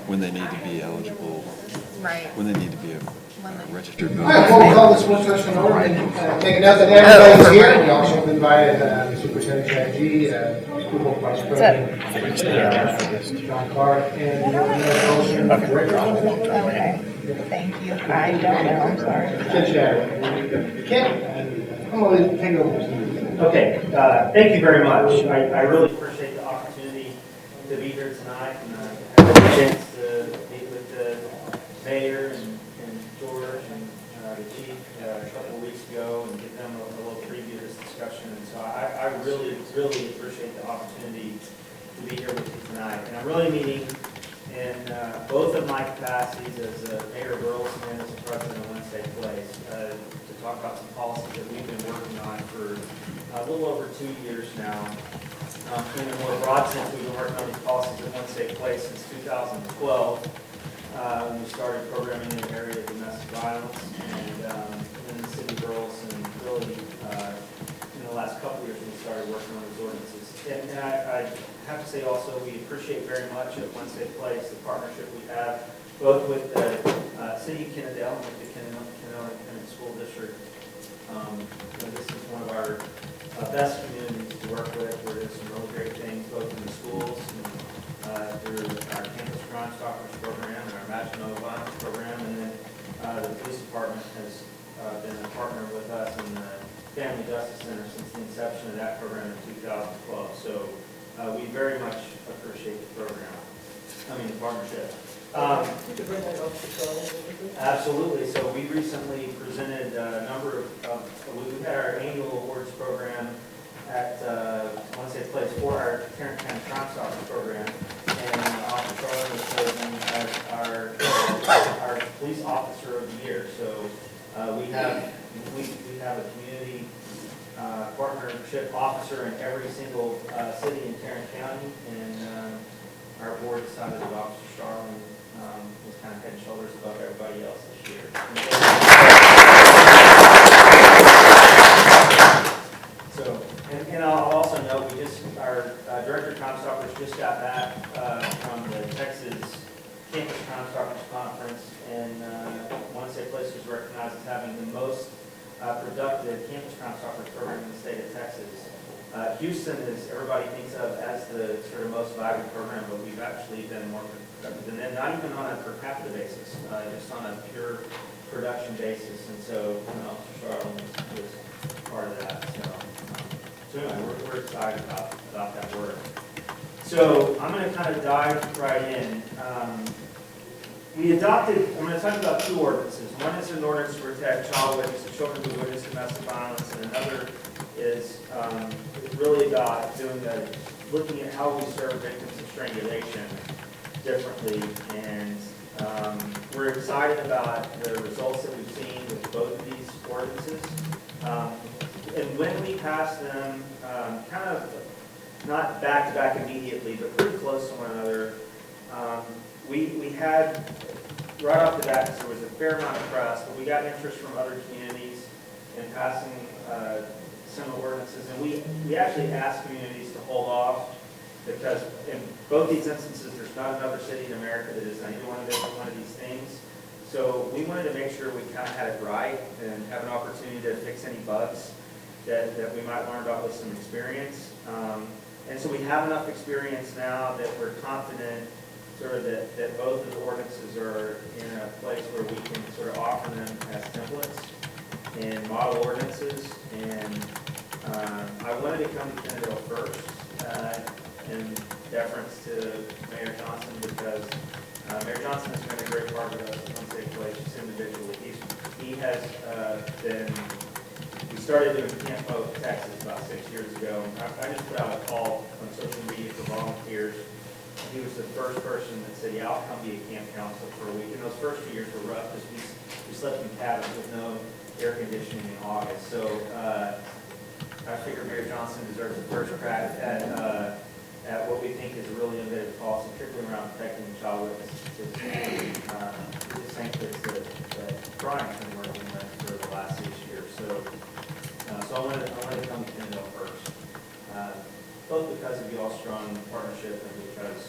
when they need to be eligible, Right. when they need to be a registered All right, voter. we'll call this work session to order. Take a note that everybody's here. We also have invited Superintendent Chad G., School Board Vice President John Clark, and Mayor Olson, Director. Okay, thank you. I don't know, I'm sorry. Chad Chad. Ken, I'm going to take it over. Okay, thank you very much. I really appreciate the opportunity to be here tonight and have a chance to meet with the mayor and George and the chief a couple of weeks ago and give them a little preview of this discussion. And so I really, really appreciate the opportunity to be here with you tonight. And I'm really meeting in both of my capacities as Mayor of Burleson and as the president of Wednesday Place to talk about some policies that we've been working on for a little over 2 years now. In a more broad sense, we've been working on these policies at Wednesday Place since 2012, when we started programming in the area of domestic violence, and in the city of Burleson, really in the last couple of years, we started working on these ordinances. And I have to say also, we appreciate very much at Wednesday Place the partnership we have, both with the city of Kennedale and with the Kennedale Independent School District. This is one of our best communities to work with. We're doing some really great things, both in the schools and through our Campus Crime Stoppers program and our Match No Violence program, and then the police department has been a partner with us in the Family Justice Center since the inception of that program in 2012. So we very much appreciate the the partnership. Absolutely. So we recently presented a number of we had our annual awards program at Wednesday Place for our Tarrant County Crime Stoppers program, and Officer Charlie was chosen as our police officer of the year. So we have a community partnership officer in every single city in Tarrant County, and our board decided that Officer Starling was kind of head and shoulders above everybody else this year. So, and I'll also note, our Director of Crime Stoppers just got back from the Texas Campus Crime Stoppers Conference, and Wednesday Place was recognized as having the most productive Campus Crime Stoppers program in the state of Texas. Houston is, everybody thinks of as the sort of most vibrant program, but we've actually been more productive than that, not even on a per capita basis, just on a pure production basis. And so, Charlotte was part of that. So anyway, we're excited about that work. So I'm going to kind of dive right in. I'm going to talk about two ordinances. One is an ordinance to protect child witnesses, children who witness domestic violence, and another is really about looking at how we serve victims of strangulation differently. And we're excited about the results that we've seen with both of these ordinances. And when we passed them, kind of not back to back immediately, but pretty close to one another, we had, right off the bat, because there was a fair amount of press, but we got interest from other communities in passing similar ordinances, and we actually asked communities to hold off, because in both these instances, there's not another city in America that has done either one of these things. So we wanted to make sure we kind of had it right and have an opportunity to fix any bugs that we might learn about with some experience. And so we have enough experience now that we're confident sort of that both of the ordinances are in a place where we can sort of offer them as templates and model ordinances. And I wanted to come to Kennedale first in deference to Mayor Johnson, because Mayor Johnson has been a great partner with us at Wednesday Place just individually. He has we started doing Camp Hope, Texas about 6 years ago. I just put out a call on social media for volunteers. He was the first person that said, yeah, I'll come be a camp counselor for a week. And those first 2 years were rough because we slept in cabins with no air conditioning in August. So I figured Mayor Johnson deserves the first crack at what we think is a really innovative policy, particularly around protecting child witnesses. The same kids that Brian's been working with for the last 6 years. So I wanted to come to Kennedale first, both because of y'all's strong partnership and because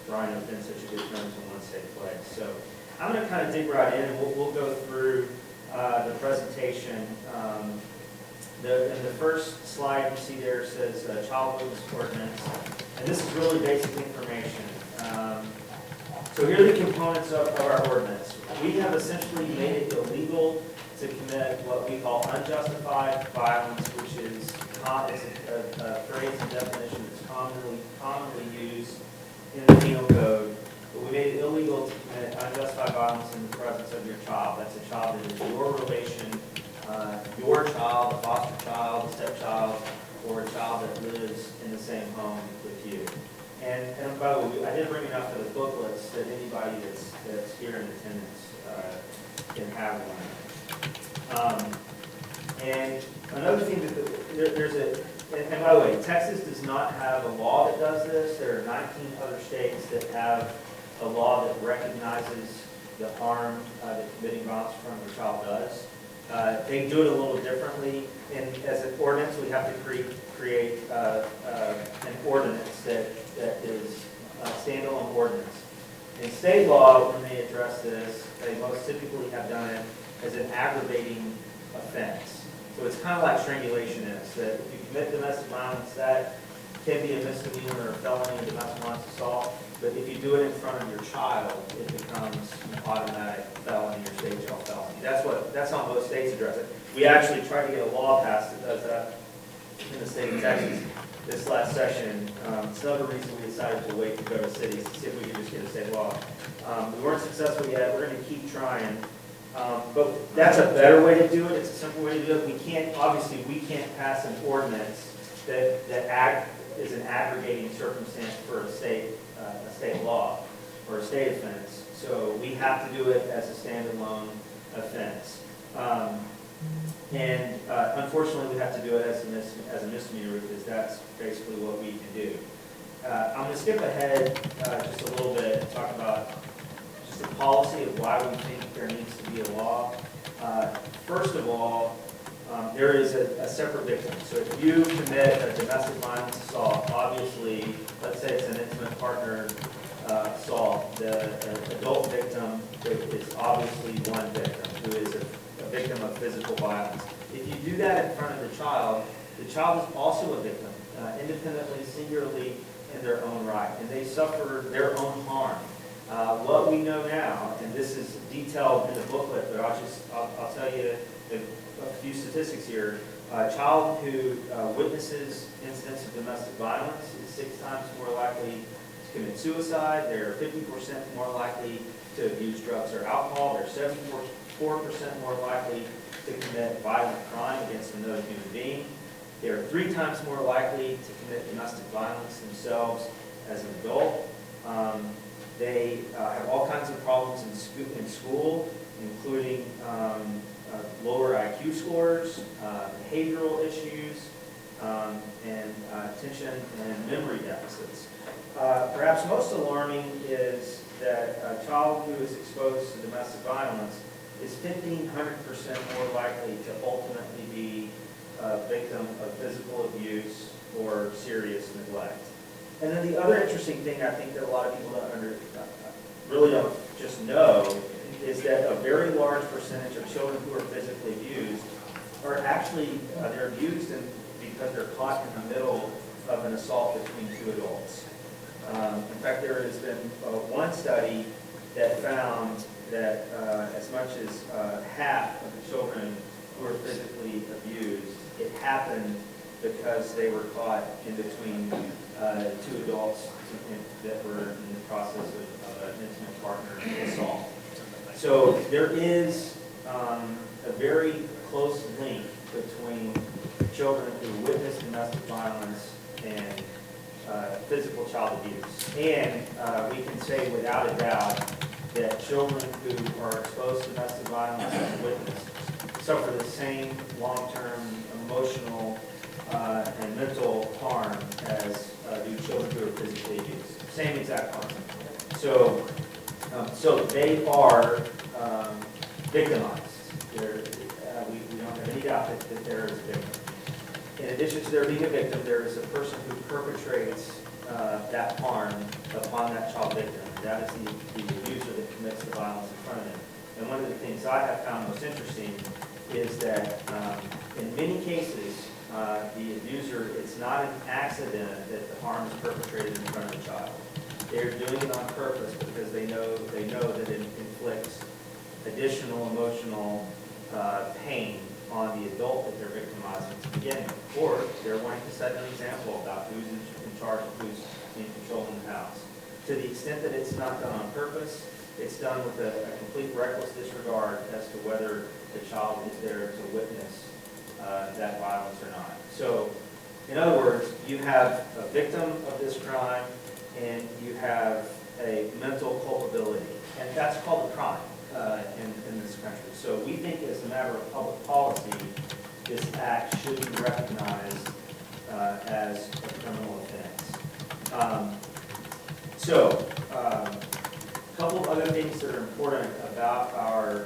Brian have been such a good friends in one safe place. So I'm going to kind of dig right in, and we'll go through the presentation. In the first slide you see there says child witness ordinance, and this is really basic information. So here are the components of our ordinance. We have essentially made it illegal to commit what we call unjustified violence, which is a phrase and definition that's commonly used in the penal code. But we made it illegal to commit unjustified violence in the presence of your child. That's a child that is your relation, your child, a foster child, a stepchild, or a child that lives in the same home with you. And by the way, I did bring enough of the booklets that anybody that's here in attendance can have one. And another thing that there's and by the way, Texas does not have a law that does this. There are 19 other states that have a law that recognizes the harm that committing violence from your child does. They do it a little differently. And as an ordinance, we have to create an ordinance that is a standalone ordinance. In state law, when they address this, they most typically have done it as an aggravating offense. So it's kind of like strangulation is, that if you commit domestic violence, that can be a misdemeanor or felony and domestic violence assault. But if you do it in front of your child, it becomes an automatic felony or state jail felony. That's how most states address it. We actually tried to get a law passed that does that in the state of Texas this last session. It's another reason we decided to wait to go to cities to see if we could just get a state law. We weren't successful yet. We're going to keep trying. But that's a better way to do it. It's a simple way to do it. Obviously, we can't pass an ordinance that is an aggregating circumstance for a state law or a state offense. So we have to do it as a standalone offense. And unfortunately, we have to do it as a misdemeanor because that's basically what we can do. I'm going to skip ahead just a little bit and talk about just the policy of why we think there needs to be a law. First of all, there is a separate victim. So if you commit a domestic violence assault, obviously, let's say it's an intimate partner assault, the adult victim is obviously one victim who is a victim of physical violence. If you do that in front of the child is also a victim, independently, singularly, in their own right, and they suffer their own harm. What we know now, and this is detailed in the booklet, but I'll tell you a few statistics here. A child who witnesses incidents of domestic violence is 6 times more likely to commit suicide. They're 50% more likely to abuse drugs or alcohol. They're 74% more likely to commit violent crime against another human being. They are 3 times more likely to commit domestic violence themselves as an adult. They have all kinds of problems in school, including lower IQ scores, behavioral issues, and attention and memory deficits. Perhaps most alarming is that a child who is exposed to domestic violence is 1,500% more likely to ultimately be a victim of physical abuse or serious neglect. And then the other interesting thing I think that a lot of people really don't just know is that a very large percentage of children who are physically abused are actually, they're abused because they're caught in the middle of an assault between 2 adults. In fact, there has been one study that found that as much as half of the children who were physically abused, it happened because they were caught in between 2 adults that were in the process of an intimate partner assault. So there is a very close link between children who witness domestic violence and physical child abuse. And we can say without a doubt that children who are exposed to domestic violence and witness suffer the same long-term emotional and mental harm as do children who are physically abused. Same exact harm. So they are victimized. We don't have any doubt that there is a victim. In addition to there being a victim, there is a person who perpetrates that harm upon that child victim. That is the abuser that commits the violence in front of them. And one of the things I have found most interesting is that in many cases, the abuser, it's not an accident that the harm is perpetrated in front of the child. They're doing it on purpose because they know that it inflicts additional emotional pain on the adult that they're victimizing to begin with. Or they're wanting to set an example about who's in charge of who's in control in the house. To the extent that it's not done on purpose, it's done with a complete reckless disregard as to whether the child is there to witness that violence or not. So, in other words, you have a victim of this crime and you have a mental culpability, and that's called a crime in this country. So we think as a matter of public policy, this act should be recognized as a criminal offense. A couple of other things that are important about our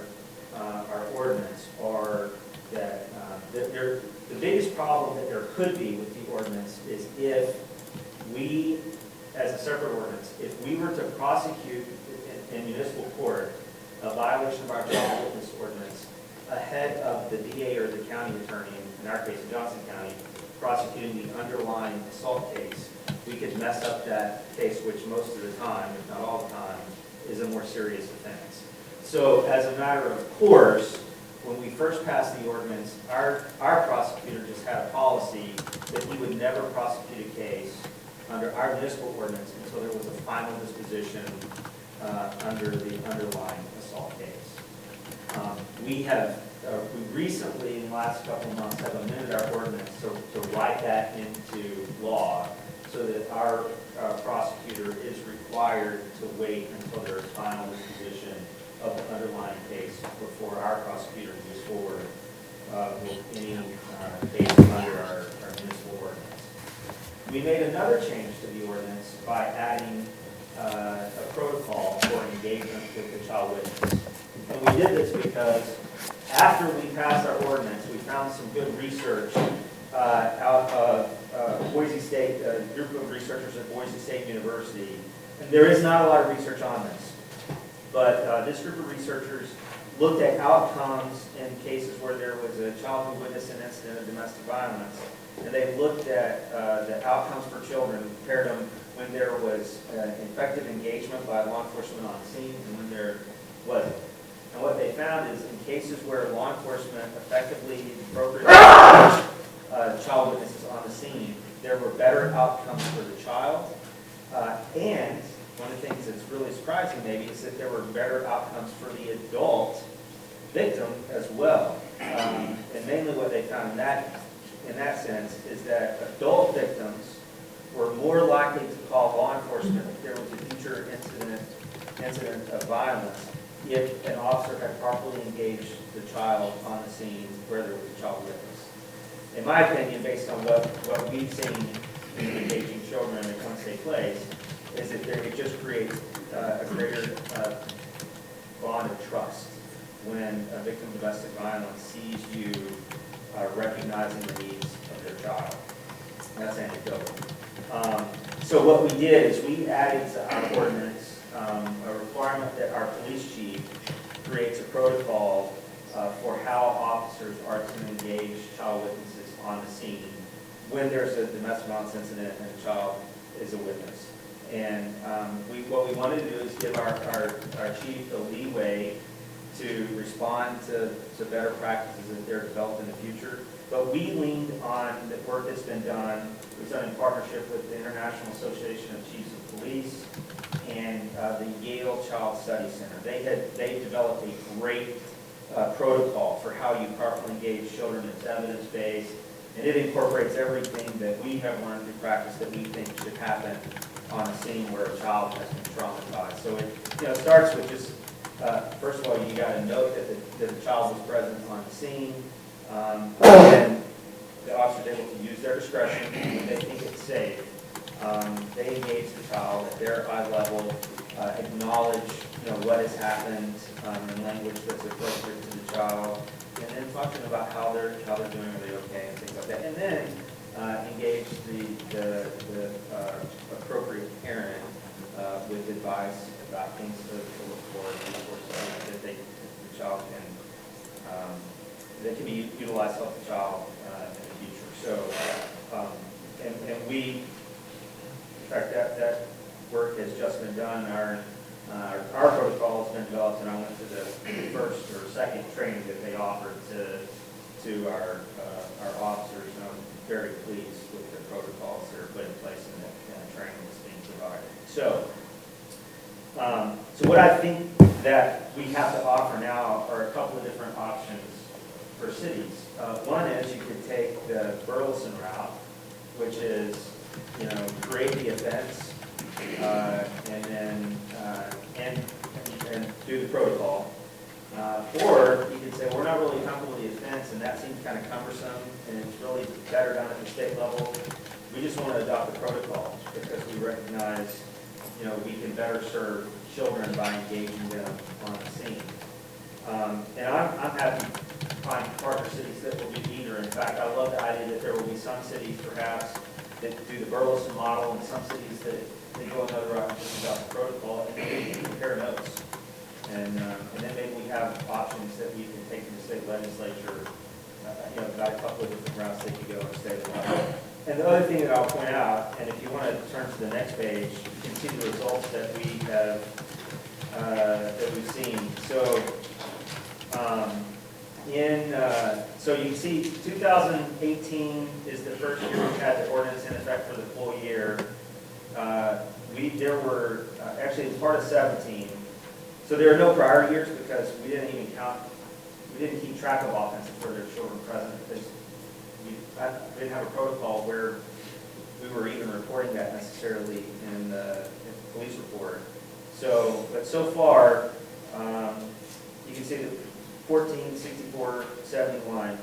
ordinance are that the biggest problem that there could be with the ordinance is if we, as a separate ordinance, if we were to prosecute in municipal court a violation of our child witness ordinance ahead of the DA or the county attorney, in our case, Johnson County, prosecuting the underlying assault case, we could mess up that case, which most of the time, if not all the time, is a more serious offense. So as a matter of course, when we first passed the ordinance, our prosecutor just had a policy that he would never prosecute a case under our municipal ordinance until there was a final disposition under the underlying assault case. We recently, in the last couple of months, have amended our ordinance to write that into law so that our prosecutor is required to wait until there is final disposition of the underlying case before our prosecutor moves forward with any case under our municipal ordinance. We made another change to the ordinance by adding a protocol for engagement with the child witness. And we did this because after we passed our ordinance, we found some good research out of Boise State, a group of researchers at Boise State University. And there is not a lot of research on this, but this group of researchers looked at outcomes in cases where there was a child who witnessed an incident of domestic violence. And they looked at the outcomes for children, compared them when there was effective engagement by law enforcement on the scene and when there wasn't. And what they found is in cases where law enforcement effectively appropriately child witnesses on the scene, there were better outcomes for the child. And one of the things that's really surprising maybe is that there were better outcomes for the adult victim as well. And mainly what they found in that sense is that adult victims were more likely to call law enforcement if there was a future incident of violence if an officer had properly engaged the child on the scene where there was a child witness. In my opinion, based on what we've seen in engaging children in once they place, is that it just creates a greater bond of trust when a victim of domestic violence sees you recognizing the needs of their child. That's anecdotal. So what we did is we added to our ordinance a requirement that our police chief creates a protocol for how officers are to engage child witnesses on the scene when there's a domestic violence incident and a child is a witness. And what we wanted to do is give our chief the leeway to respond to better practices as they're developed in the future. But we leaned on the work that's been done. It was done in partnership with the International Association of Chiefs of Police and the Yale Child Study Center. They developed a great protocol for how you properly engage children. It's evidence-based, and it incorporates everything that we have learned through practice that we think should happen on a scene where a child has been traumatized. So it starts with just, first of all, you got to note that the child was present on the scene, and the officer is able to use their discretion when they think it's safe. They engage the child at their eye level, acknowledge what has happened in language that's appropriate to the child, and then talking about how they're doing, are they okay, and things like that. And then engage the appropriate advice about things to look for, and resources that the child that can be utilized to help the child in the future. So, and we, in fact, that work has just been done. Our protocol has been developed, and I went to the first or second training that they offered to our officers, and I'm very pleased with the protocols that are put in place in the training that's being provided. So, so what I think that we have to offer now are a couple of different options for cities. One is you could take the Burleson route, which is, create the offense, and then and do the protocol. Or you could say, we're not really comfortable with the offense, and that seems kind of cumbersome, and it's really better done at the state level. We just want to adopt the protocol because we recognize, we can better serve children by engaging them on the scene. And I'm happy to find partner cities that will do either. In fact, I love the idea that there will be some cities perhaps that do the Burleson model, and some cities that they go another route and just adopt the protocol, and then we can compare notes. And then maybe we have options that we can take to the state legislature, got a couple of different routes they could go and state level. And the other thing that I'll point out, and if you want to turn to the next page, you can see the results that we have, that we've seen. So, so you can see 2018 is the first year we've had the ordinance in effect for the full year. There were, actually it's part of 17. So there are no prior years because we didn't even count, we didn't keep track of offenses where there were children present because we didn't have a protocol where we were even reporting that necessarily in the police report. So, but so far, you can see that 14, 64, 71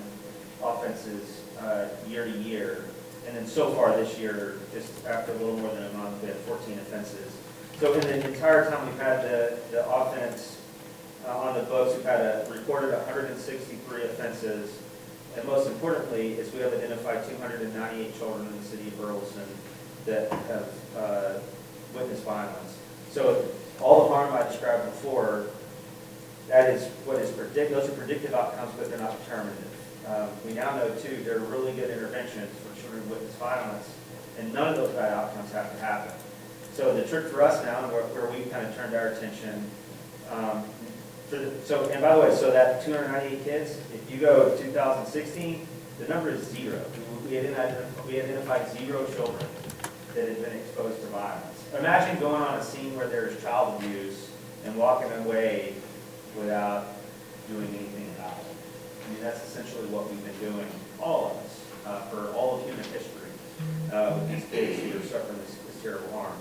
offenses year to year. And then so far this year, just after a little more than a month, we had 14 offenses. So in the entire time we've had the offense on the books, we've had reported 163 offenses. And most importantly is we have identified 298 children in the city of Burleson that have witnessed violence. So all the harm I described before, that is what is predicted. Those are predictive outcomes, but they're not determinative. We now know, too, there are really good interventions for children who witness violence, and none of those bad outcomes have to happen. So the trick for us now, where we've kind of turned our attention, and by the way, so that 298 kids, if you go 2016, the number is 0. We identified 0 children that had been exposed to violence. Imagine going on a scene where there's child abuse and walking away without doing anything about it. I mean, that's essentially what we've been doing, all of us, for all of human history, with these kids who are suffering this terrible harm.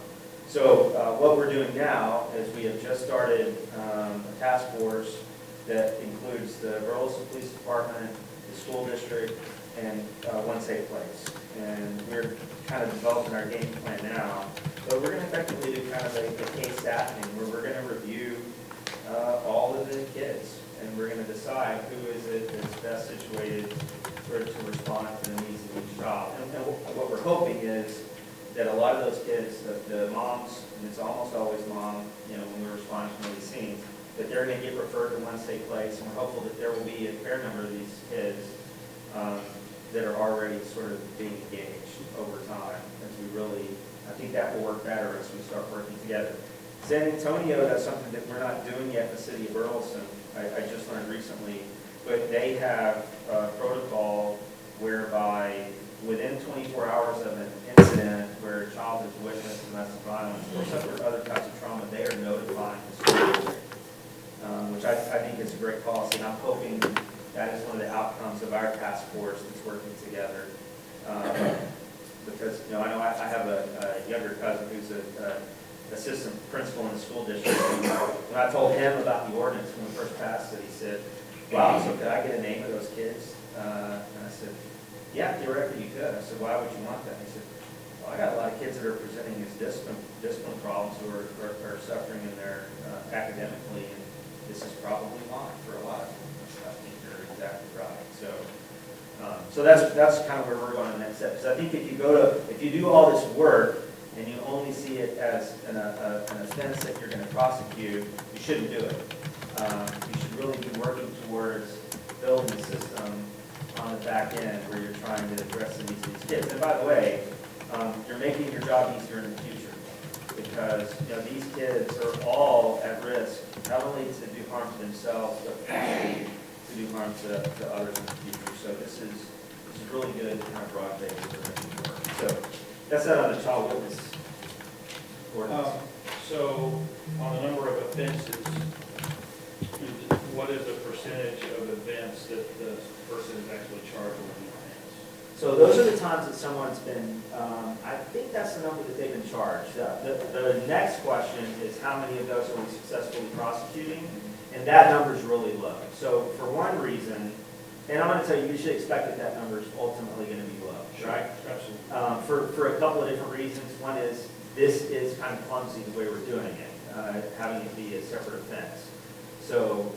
So what we're doing now is we have just started a task force that includes the Burleson Police Department, the school district, and One Safe Place. And we're kind of developing our game plan now. So we're going to effectively do kind of a case staffing where we're going to review all of the kids, and we're going to decide who is it that's best situated to respond to the needs of each child. And what we're hoping is that a lot of those kids, the moms, and it's almost always mom, when we're responding to these scenes, that they're going to get referred to One Safe Place, and we're hopeful that there will be a fair number of these kids that are already sort of being engaged over time, as we really, I think that will work better as we start working together. San Antonio does something that we're not doing yet in the city of Burleson. I just learned recently, but they have a protocol whereby within 24 hours of an incident where a child has witnessed domestic violence or suffered other types of trauma, they are notifying the school district, which I think is a great policy. And I'm hoping that is one of the outcomes of our task force that's working together. Because I know I have a younger cousin who's an assistant principal in the school district. And when I told him about the ordinance when we first passed it, he said, "Wow, so could I get a name of those kids?" And I said, "Yeah, theoretically you could." I said, "Why would you want that?" He said, "Well, I got a lot of kids that are presenting as discipline problems who are suffering in their academically, and this is probably why for a lot of them." I think you're exactly right. So that's kind of where we're going in the next step. Because I think if you do all this work and you only see it as an offense that you're going to prosecute, you shouldn't do it. You should really be working towards building a system on the back end where you're trying to address the needs of these kids. And by the way, you're making your job easier in the future because these kids are all at risk, not only to do harm to themselves, but actually to do harm to others in the future. So this is really good kind of broad-based prevention work. So that's that on the child witness ordinance. So on the number of offenses, what is the percentage of events that the person is actually charged with? So those are the times that someone's been, I think that's the number that they've been charged. The next question is how many of those are we successfully prosecuting? And that number is really low. So for one reason, and I'm going to tell you, you should expect that that number is ultimately going to be low, right? Absolutely. For a couple of different reasons. One is this is kind of clumsy the way we're doing it, having it be a separate offense. So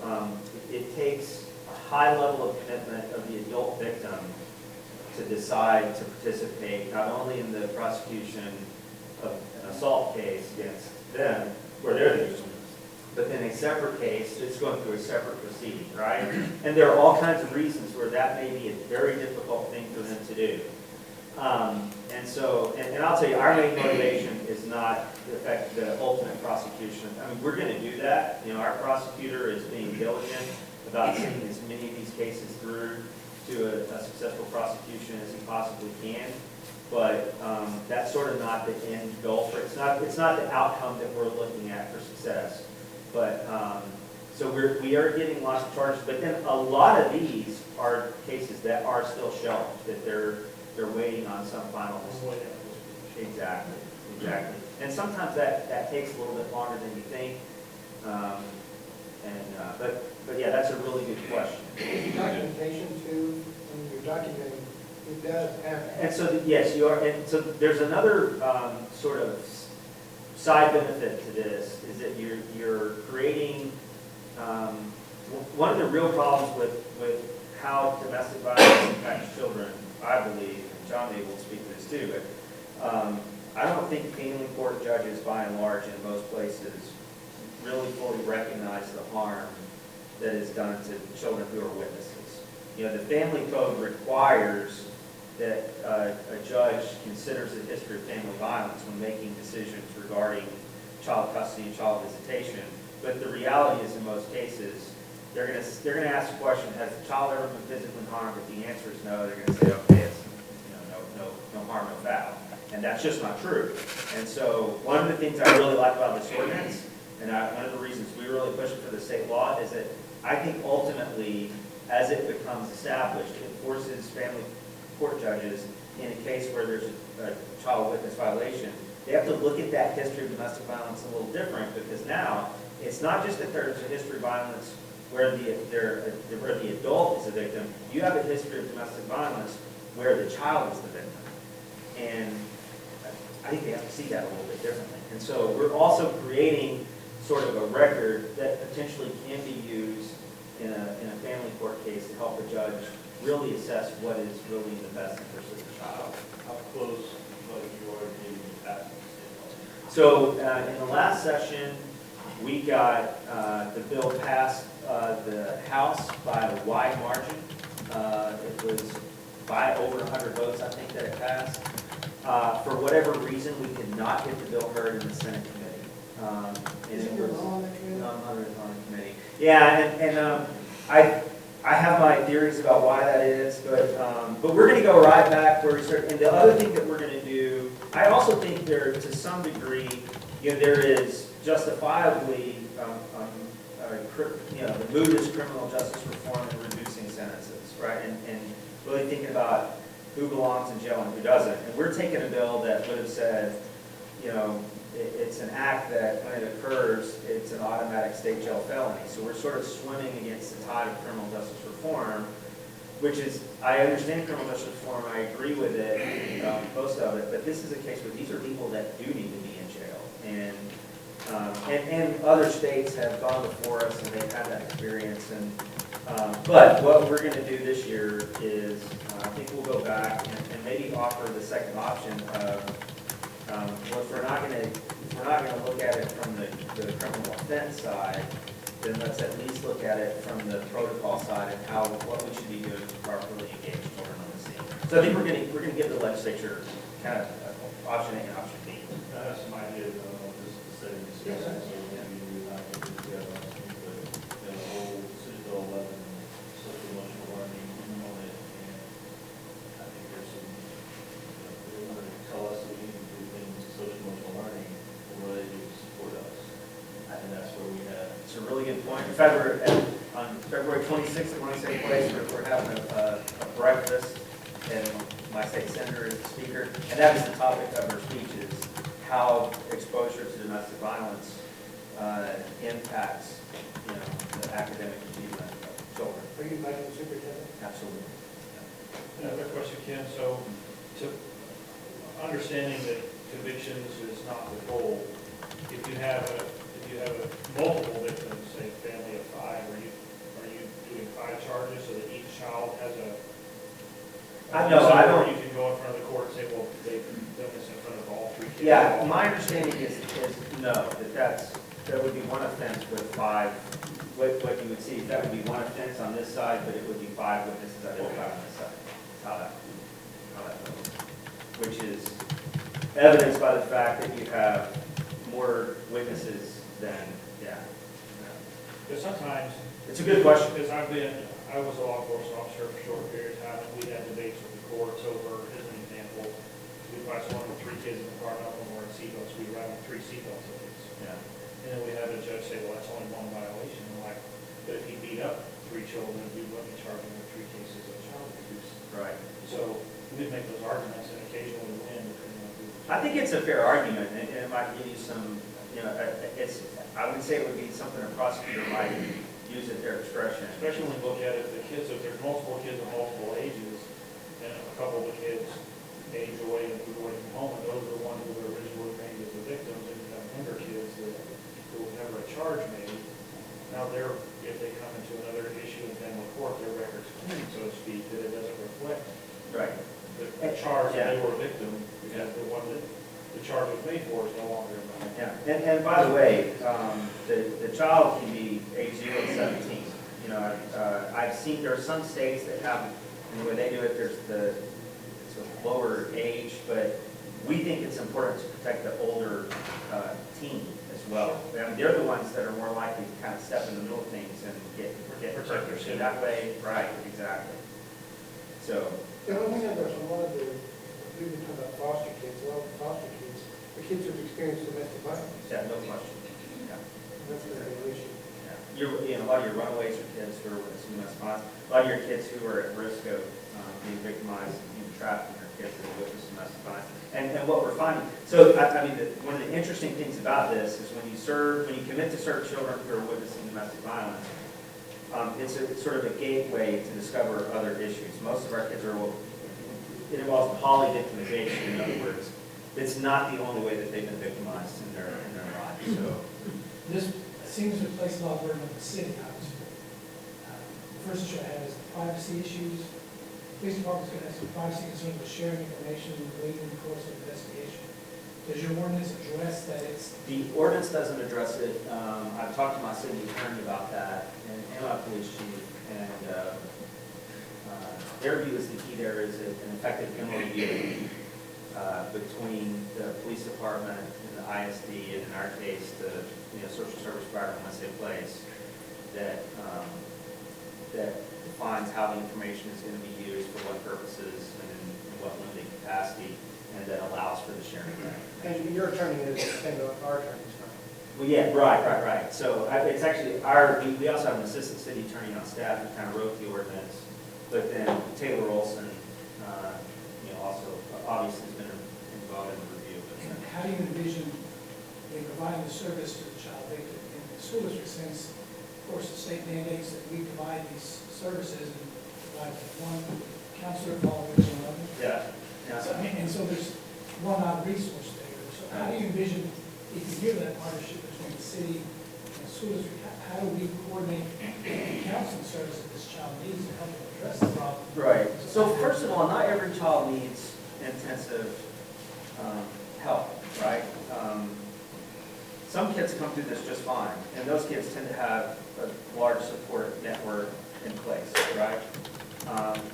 it takes a high level of commitment of the adult victim to decide to participate not only in the prosecution of an assault case against them, where they're the victims, but then a separate case that's going through a separate proceeding, right? And there are all kinds of reasons where that may be a very difficult thing for them to do. And I'll tell you, our main motivation is not the ultimate prosecution. I mean, we're going to do that. Our prosecutor is being diligent about seeing as many of these cases through to a successful prosecution as he possibly can. But that's sort of not the end goal. It's not the outcome that we're looking at for success. But so we are getting lots of charges. But then a lot of these are cases that are still shelved, that they're waiting on some final decision. Exactly. And sometimes that takes a little bit longer than you think. But yeah, that's a really good question. Documentation too, when you're documenting, it does happen. And so, yes, you are. And so there's another sort of side benefit to this is that you're creating one of the real problems with how domestic violence impacts children, I believe, and John maybe will speak to this too, but I don't think family court judges, by and large, in most places, really fully recognize the harm that is done to children who are witnesses. The family code requires that a judge considers the history of family violence when making decisions regarding child custody and child visitation. But the reality is, in most cases, they're going to ask the question: has the child ever been physically harmed? If the answer is no, they're going to say, okay, it's no harm, no foul, and that's just not true. And so, one of the things I really like about this ordinance, and one of the reasons we really push it for the state law, is that I think ultimately, as it becomes established, it forces family court judges in a case where there's a child witness violation, they have to look at that history of domestic violence a little different, because now it's not just that there's a history of violence where the adult is the victim. You have a history of domestic violence where the child is the victim. And I think they have to see that a little bit differently. And so we're also creating sort of a record that potentially can be used in a family court case to help the judge really assess what is really in the best interest of the child. How close was your review at? So in the last session, we got the bill passed the House by a wide margin. It was by over 100 votes, I think, that it passed. For whatever reason, we could not get the bill heard in the Senate committee. Isn't your law on that committee? No, I'm on the committee. Yeah, and I have my theories about why that is, but we're going to go right back where we started. And the other thing that we're going to do, I also think there, to some degree, there is justifiably, the mood is criminal justice reform and reducing sentences, right? And really thinking about who belongs in jail and who doesn't. And we're taking a bill that would have said, it's an act that when it occurs, it's an automatic state jail felony. So we're sort of swimming against the tide of criminal justice reform, which is, I understand criminal justice reform, I agree with it, most of it, but this is a case where these are people that do need to be in jail. And other states have gone before us and they've had that experience. But what we're going to do this year is, I think we'll go back and maybe offer the second option of Well, if we're not gonna look at it from the criminal offense side, then let's at least look at it from the protocol side and what we should be doing to properly engage children on the scene. So I think we're gonna give the legislature kind of option A and option B. I have some ideas on this setting discussion, so maybe we not put it together, but, the whole City Bill 11, social emotional learning on it, and I think there's some, they want to tell us that we need to do things, social emotional learning, and what they do to support us. And that's where we have. It's a really good point. In fact, on February 26th at Money Safe Place, we're having a breakfast, and my state senator is the speaker, and that is the topic of her speech, is how exposure to domestic violence impacts, the academic achievement of children. Are you inviting the superintendent? Absolutely. Another question, Ken, so to understanding that convictions is not the goal, if you have multiple victims, say a family of 5, are you doing 5 charges so that each child has a? I don't. You can go in front of the court and say, well, they've done this in front of all 3 kids. Yeah, my understanding is no, that would be one offense with 5. What you would see, that would be one offense on this side, but it would be 5 witnesses identified on this side. That's how that goes. Which is evidenced by the fact that you have more witnesses than, Because sometimes, It's a good question. because I was a law enforcement officer for a short period of time, and we had debates with the courts over, as an example, we probably saw 3 kids in the car, none of them were in seatbelts, we were having 3 seatbelt tickets. Yeah. And then we had a judge say, well, that's only 1 violation. I'm like, but if he beat up 3 children, we wouldn't charge him with 3 cases of child abuse. Right. So we'd make those arguments and occasionally win depending on who. I think it's a fair argument, and it might give you some, I would say it would be something a prosecutor might use at their discretion. Especially when you look at it, if there's multiple kids of multiple ages, and a couple of the kids age away and move away from home, and those are the ones who were originally named as the victims, and you have younger kids that there was never a charge made. Now if they come into another issue in family court, their record's clean, so to speak, that it doesn't reflect Right. the charge that they were a victim, because the one that the charge was made for is no longer in the. Yeah, and by the way, the child can be age 0 to 17. I've seen, there are some states that have, and the way they do it, it's a lower age, but we think it's important to protect the older teen as well. I mean, they're the ones that are more likely to kind of step in the middle of things and get protected. So that way, right, exactly. So, The only thing that there's a lot of we were talking about foster kids, a lot of foster kids, the kids who've experienced domestic violence. yeah, no question. Yeah. That's the big issue. A lot of your runaways are kids who are witnessing domestic violence. A lot of your kids who are at risk of being victimized and being trafficked are kids that have witnessed domestic violence. And what we're finding, so one of the interesting things about this is when you commit to serve children who are witnessing domestic violence, it's sort of a gateway to discover other issues. Most of our kids it involves poly-victimization. In other words, it's not the only way that they've been victimized in their lives. So. This seems to place a lot of burden on the city, obviously. The first issue I have is the privacy issues. Police department's going to have some privacy concerns with sharing information late in the course of investigation. Does your ordinance address that it's? The ordinance doesn't address it. I've talked to my city attorney about that and my police chief, and their view is the key there is an effective MOU between the police department and the ISD, and in our case, the social service provider in Money Safe Place, that defines how the information is going to be used for what purposes and in what limited capacity, and that allows for the sharing of that. And your attorney is the same as our attorney's not. Well, yeah, right. So it's actually we also have an assistant city attorney on staff who kind of wrote the ordinance, but then Taylor Olson, also obviously has been involved in the review. And how do you envision providing the service to the child victim? In the school district sense, of course, the state mandates that we provide these services and provide one counselor involved with another. Yeah. And so there's one out resource there. So how do you envision, if you hear that partnership between the city and the school district, how do we coordinate the counseling service that this child needs to help them address the problem? Right. So first of all, not every child needs intensive help. kids come through this just fine, and those kids tend to have a large support network in place, right?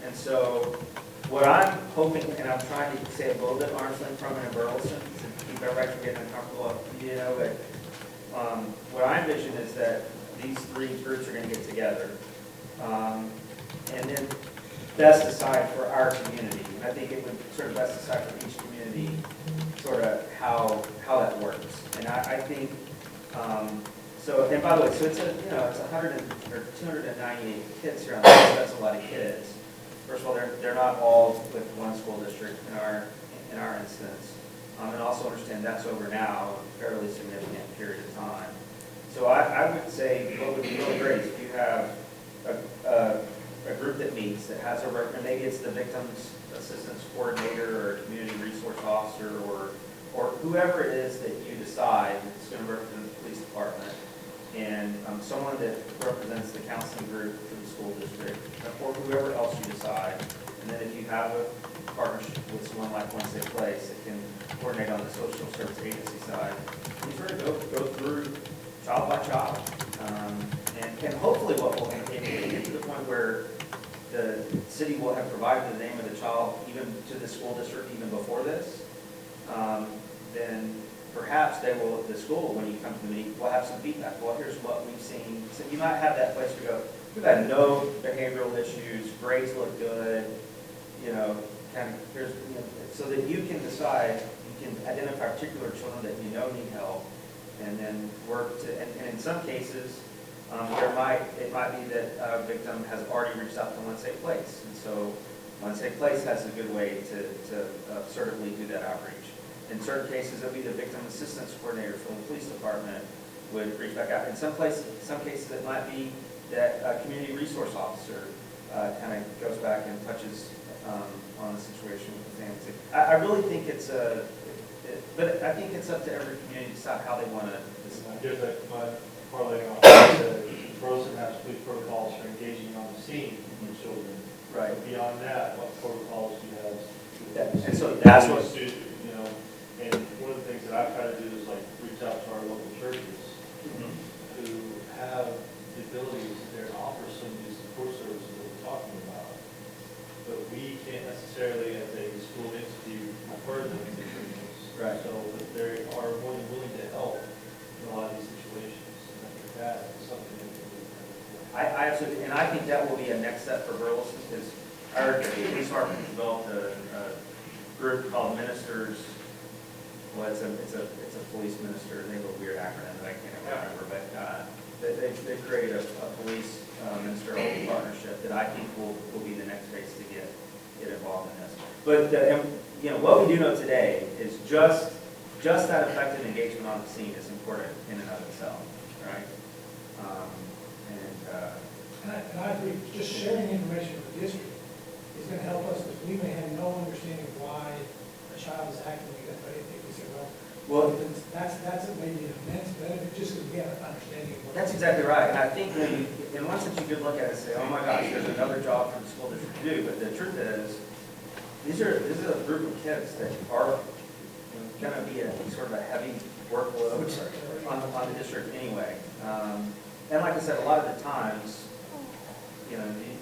And so what I'm hoping, and I'm trying to say a little bit arm's length from it in Burleson, to keep everybody from getting uncomfortable, but what I envision is that these three groups are going to get together, and then best decide for our community. And I think it would sort of best decide for each community sort of how that works. And I think, so, and by the way, so it's it's 298 kids here on the list. That's a lot of kids. First of all, they're not all with one school district in our instance. And also understand that's over now, a fairly significant period of time. So I would say what would be really great is if you have a group that meets, that has a record, maybe it's the victims assistance coordinator or community resource officer or whoever it is that you decide is going to represent the police department, and someone that represents the counseling group for the school district, or whoever else you decide. And then if you have a partnership with someone like One Safe Place that can coordinate on the social service agency side, you sort of go through child by child. And hopefully what will happen, if we get to the point where the city will have provided the name of the child even to the school district even before this, then perhaps the school, when you come to the meeting, will have some feedback. Well, here's what we've seen. So you might have that place to go, we've had no behavioral issues, grades look good, kind of, here's, so that you can decide, you can identify particular children that you know need help, and then work to, and in some cases, it might be that a victim has already reached out to One Safe Place, and so One Safe Place has a good way to assertively do that outreach. In certain cases, it'll be the victim assistance coordinator from the police department would reach back out. In some cases, it might be that a community resource officer kind of goes back and touches on the situation with the family. I really think but I think it's up to every community to decide how they want to. I guess that my parlay off that Burleson has police protocols for engaging on the scene with children. Right. Beyond that, what protocols do you have? And so that's what. And one of the things that I try to do is like reach out to our local churches who have the abilities there to offer some of these support services that we're talking about. But we can't necessarily, as a school institute, refer them to churches. Right. So that they are more than willing to help in a lot of these situations. And I think that is something that we can do. I absolutely, and I think that will be a next step for Burleson, because our police department developed a group called Ministers. Well, it's a police minister. They have a weird acronym that I can't remember, but they created a police ministerial partnership that I think will be the next phase to get involved in this. But what we do know today is just that effective engagement on the scene is important in and of itself, right? And I agree, just sharing information with the district is going to help us, because we may have no understanding of why a child is acting like that, but if we say, well, that's maybe an immense benefit, just because we have an understanding of what. That's exactly right. And I think that in one sense you could look at it and say, oh my gosh, there's another job for the school district to do. But the truth is, this is a group of kids that are going to be a sort of a heavy workload on the district anyway. And like I said, a lot of the times,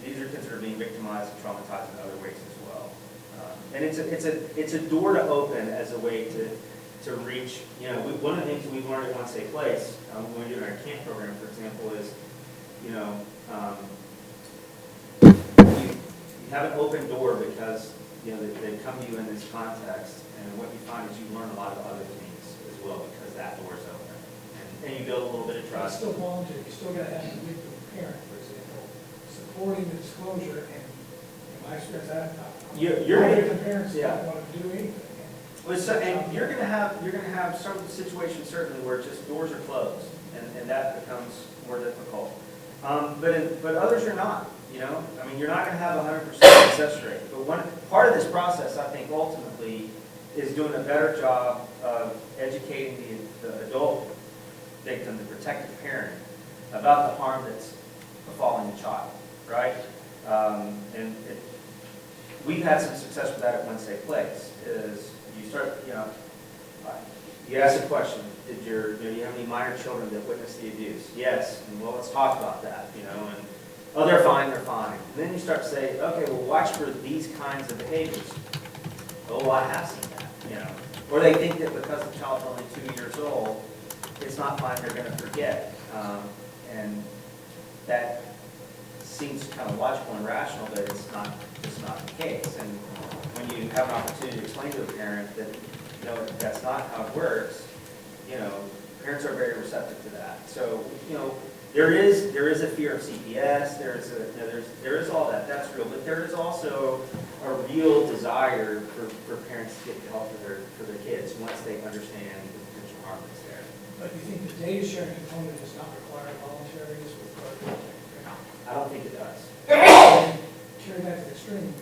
these are kids that are being victimized and traumatized in other ways as well. And it's a door to open as a way to reach. One of the things we've learned at One Safe Place when we're doing our camp program, for example, is you have an open door because they come to you in this context, and what you find is you learn a lot of other things as well because that door is open, and you build a little bit of It's trust. still voluntary, you still got to have the victim parent, for example, supporting the disclosure, and in my experience, You're victim parents yeah. don't want to do anything. And you're going to have some situations certainly where just doors are closed, and that becomes more difficult. But others are not. You're not going to have 100% success rate. But part of this process, I think, ultimately, is doing a better job of educating the adult victim, the protective parent, about the harm that's befalling the child, right? We've had some success with that at One Safe Place. Is you start, You ask a question, do you have any minor children that witnessed the abuse? Yes, and well, let's talk about that, and, oh, they're fine. And then you start to say, okay, well, watch for these kinds of behaviors. Oh, I have seen that, Or they think that because the child's only 2 years old, it's not fine, they're gonna forget. And that seems kind of logical and rational, but it's not the case. And when you have an opportunity to explain to a parent that, that's not how it works, parents are very receptive to that. So, there is a fear of CPS, there is all that, that's real, but there is also a real desire for parents to get help for their kids once they understand the potential harm that's there. But you think the data sharing component does not require voluntariness with regard to I don't think it does. carry that to the extreme?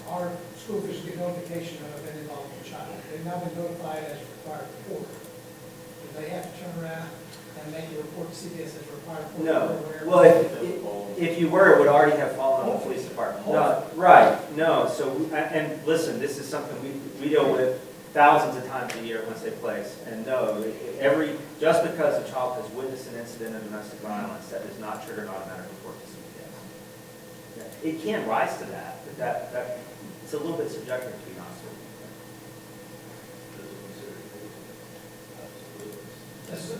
Our school officials get notification of an involuntary child. They've now been notified as a required reporter. Do they have to turn around and make a report to CPS as a required reporter? No. Well, if you were, it would already have fallen on the police department. No, right, no. So, and listen, this is something we deal with thousands of times a year once they place. And no, just because a child has witnessed an incident of domestic violence, that does not trigger an automatic report to CPS. It can rise to that, but that it's a little bit subjective, to be honest with you.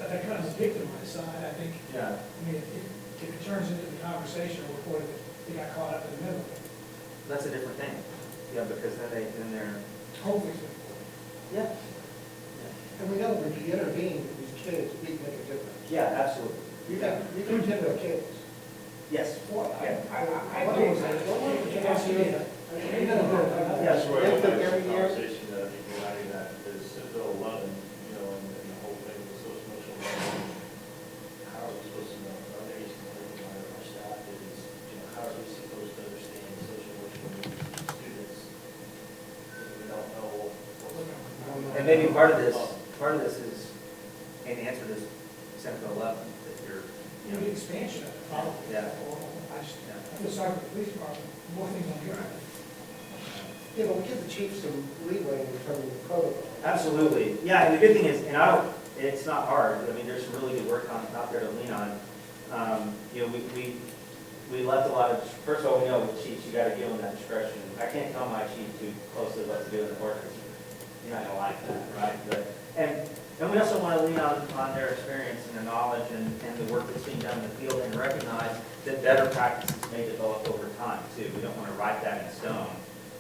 That kind of victimized side, I think. Yeah. I mean, if it turns into the conversation or report that they got caught up in the middle of it, That's a different thing. Yeah, because then they're, hopefully it's been yeah. And we know when you intervene with these kids, we can make a difference. Yeah, absolutely. You can tend to kids. Yes. Yeah. I do. That's where I They want took to have every a year. conversation regarding that, because Senate Bill 11, and the whole thing with social emotional learning, how are we supposed to know? Our agency, our staff is, how are we supposed to understand social emotional needs of students? If we don't know what's. And maybe part of this is, and the answer is Senate Bill 11, that you're, the expansion of it, probably. Yeah. I feel sorry for the police department, more things on your end. Yeah, but we give the chief some leeway in terms of the protocol. Absolutely. Yeah, and the good thing is, and it's not hard. I mean, there's some really good work out there to lean on. We left a lot of, first of all, we know with chiefs, you gotta give them that discretion. I can't tell my chief too closely what to do in the ordinance. You're not gonna like that, right? And we also want to lean on their experience and their knowledge and the work that's being done in the field and recognize that better practices may develop over time too. We don't want to write that in stone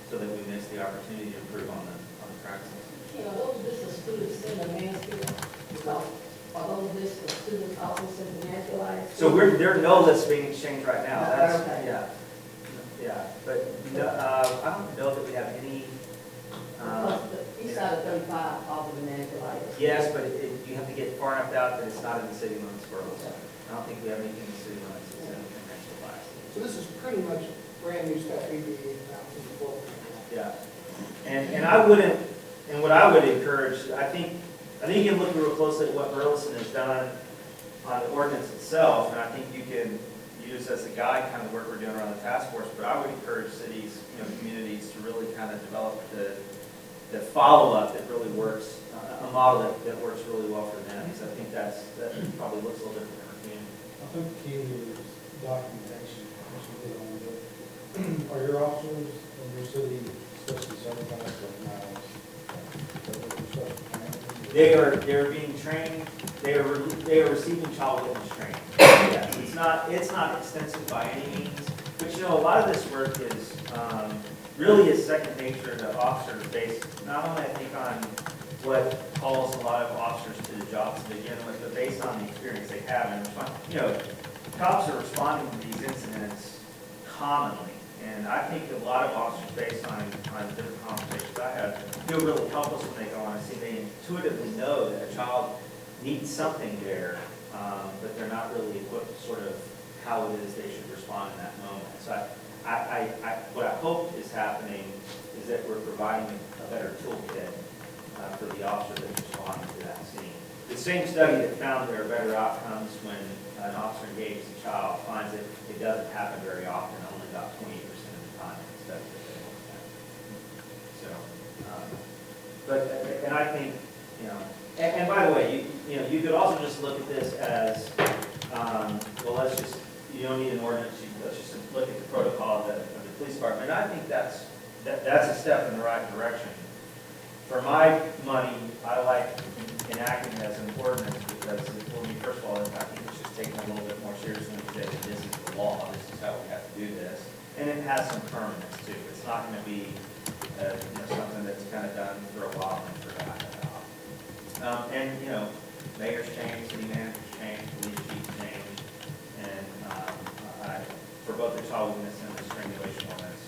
so that we miss the opportunity to improve on the practices. Are those lists of students in the Mansfield? Because are those lists of students also in the Mansfield? So there are no lists being exchanged right now. That's, Okay. yeah. But I don't know that we have any. Because the east side of 35 off of the Mansfield. Yes, but you have to get far enough out that it's not in the city limits for us. I don't think we have anything in the city limits that's in conventional class. So this is pretty much brand new stuff we'd be announcing before. Yeah, and I wouldn't, and what I would encourage, I think you can look real closely at what Burleson has done on the ordinance itself, and I think you can use as a guide kind of work we're doing around the task force, but I would encourage cities, communities to really kind of develop the follow-up that really works, a model that works really well for them, because I think that probably looks a little different in our community. I think the key is documentation, which we did on the, are your officers in your city especially certified for miles? They're being trained, they are receiving child witness training. Yes, it's not extensive by any means, but a lot of this work is, really is second nature to officers based, not only I think on what calls a lot of officers to the job to begin with, but based on the experience they have. And cops are responding to these incidents commonly, and I think a lot of officers, based on different conversations I have, feel really helpless when they go on and see they intuitively know that a child needs something there, but they're not really equipped sort of how it is they should respond in that moment. So what I hope is happening is that we're providing a better toolkit for the officer that's responding to that scene. The same study that found there are better outcomes when an officer engages a child finds that it doesn't happen very often, only about 28% of the time in the study that they looked at. So, and I think, And by the way, you could also just look at this as, well, you don't need an ordinance, let's just look at the protocol of the police department. And I think that's a step in the right direction. For my money, I like enacting it as an ordinance because, first of all, I think it's just taken a little bit more seriously and say that this is the law, this is how we have to do this. And it has some permanence too. It's not going to be something that's kind of done for a while and forgotten about. And mayors change, city managers change, police chiefs change, and for both the child witness and the strangulation ordinance,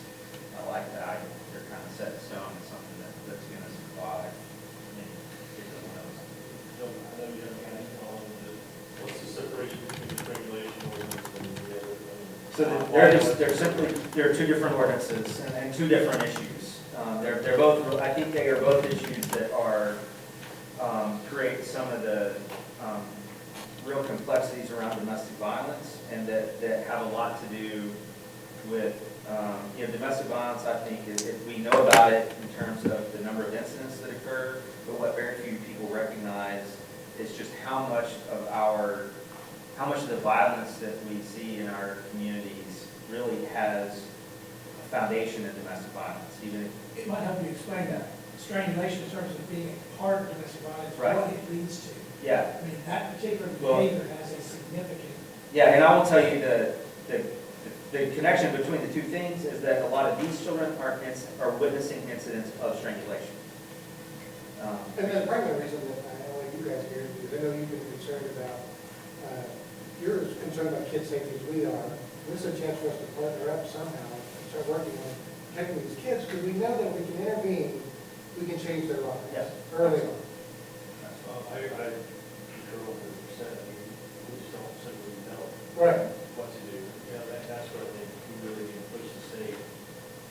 I like that. They're kind of set in stone. It's something that's going to survive. I know you have kind of on what's the separation between the strangulation ordinance and the other? So they're two different ordinances and two different issues. They're both, I think they are both issues that are, create some of the real complexities around domestic violence and that have a lot to do with, domestic violence, I think, if we know about it in terms of the number of incidents that occur, but what very few people recognize is just how much of the violence that we see in our communities really has a foundation in domestic violence. Even It might help you explain that. Strangulation in terms of being a part of domestic violence, Right. what it leads to. yeah, I mean, that particular Well- behavior has a significant, yeah, and I will tell you the connection between the two things is that a lot of these children are witnessing incidents of strangulation. And then the primary reason that I like you guys here is because I know you've been concerned about, you're as concerned about kid safety as we are. This is a chance for us to partner up somehow and start working on protecting these kids, because we know that if we can intervene, we can change their lives Yes. early on. I concur 100%. I mean, we just don't simply know Right. what to do. That's where I think we really need to push the state.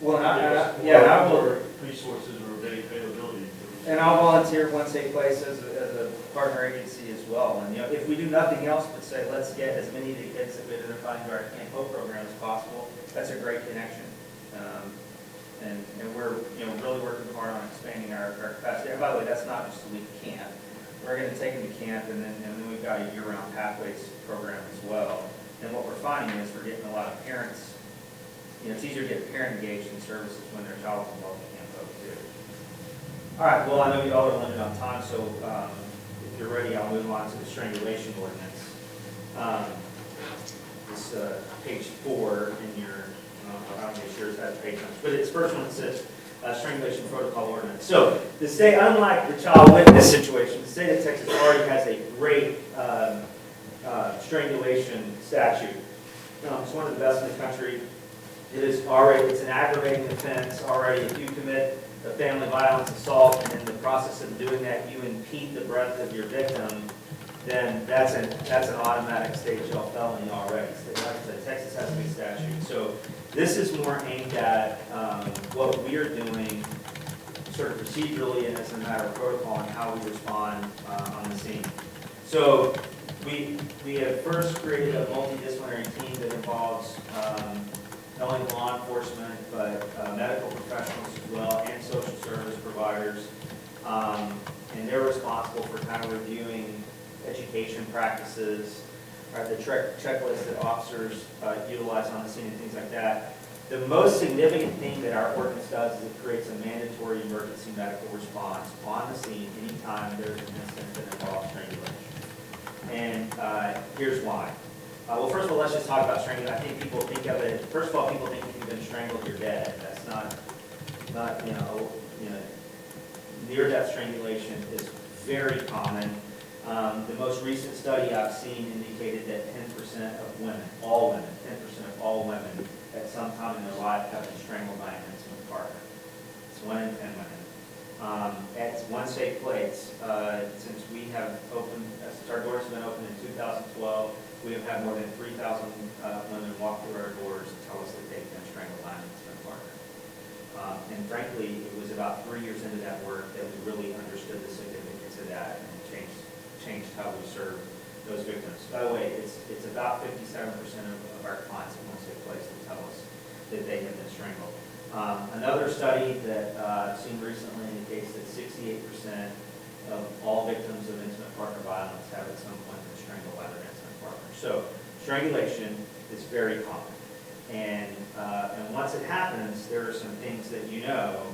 Well, and I will resources or availability. And I'll volunteer at One Safe Place as a partner agency as well. And if we do nothing else but say, let's get as many of the kids that we identify into our Camp Hope program as possible, that's a great connection. And we're really working hard on expanding our capacity. And by the way, that's not just a week camp. We're going to take them to camp, and then we've got a year-round pathways program as well. And what we're finding is we're getting a lot of parents. It's easier to get a parent engaged in services when their child is involved in Camp Hope too. All right. Well, I know you all are limited on time, so if you're ready, I'll move on to the strangulation ordinance. It's page 4 in your. I don't get sure it's that page numbers, but it's first one that says strangulation protocol ordinance. So the state, unlike the child witness situation, the state of Texas already has a great strangulation statute. It's one of the best in the country. It's an aggravating offense already. If you commit a family violence assault and in the process of doing that you impede the breath of your victim, then that's an automatic state jail felony already. So like I said, Texas has a good statute. So this is more aimed at what we are doing sort of procedurally and as a matter of protocol and how we respond on the scene. So we have first created a multidisciplinary team that involves not only law enforcement, but medical professionals as well, and social service providers. And they're responsible for kind of reviewing education practices, the checklist that officers utilize on the scene and things like that. The most significant thing that our ordinance does is it creates a mandatory emergency medical response on the scene anytime there's an incident that involves strangulation. And here's why. Well, first of all, let's just talk about strangulation. I think people think of it, first of all, people think if you've been strangled, you're dead. That's not near-death strangulation is very common. The most recent study I've seen indicated that 10% of women, all women, 10% of all women at some time in their life have been strangled by an intimate partner. It's 1 in 10 women. At One Safe Place, since we have opened, since our doors have been opened in 2012, we have had more than 3,000 women walk through our doors and tell us that they've been strangled by an intimate partner. And frankly, it was about 3 years into that work that we really understood the significance of that and changed how we serve those victims. By the way, it's about 57% of our clients at One Safe Place that tell us that they have been strangled. Another study that I've seen recently indicates that 68% of all victims of intimate partner violence have at some point been strangled by their intimate partner. So strangulation is very common. And once it happens, there are some things that you know.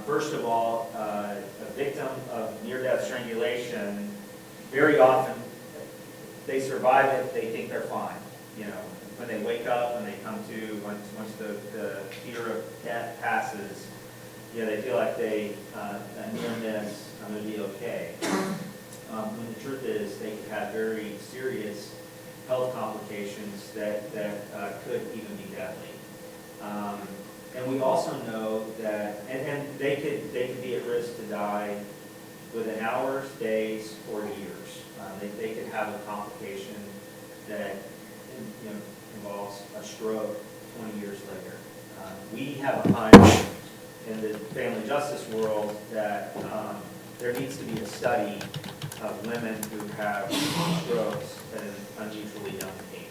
First of all, a victim of near-death strangulation, very often, they survive it, they think they're fine. You know, when they wake up, when they come to, once the fear of death passes, you know, they feel like they, near miss, I'm going to be okay. When the truth is, they could have very serious health complications that could even be deadly. And we also know that, and they could be at risk to die within hours, days, or years. They could have a complication that involves a stroke 20 years later. We have a hunch in the family justice world that there needs to be a study of women who have strokes at an unusually young age.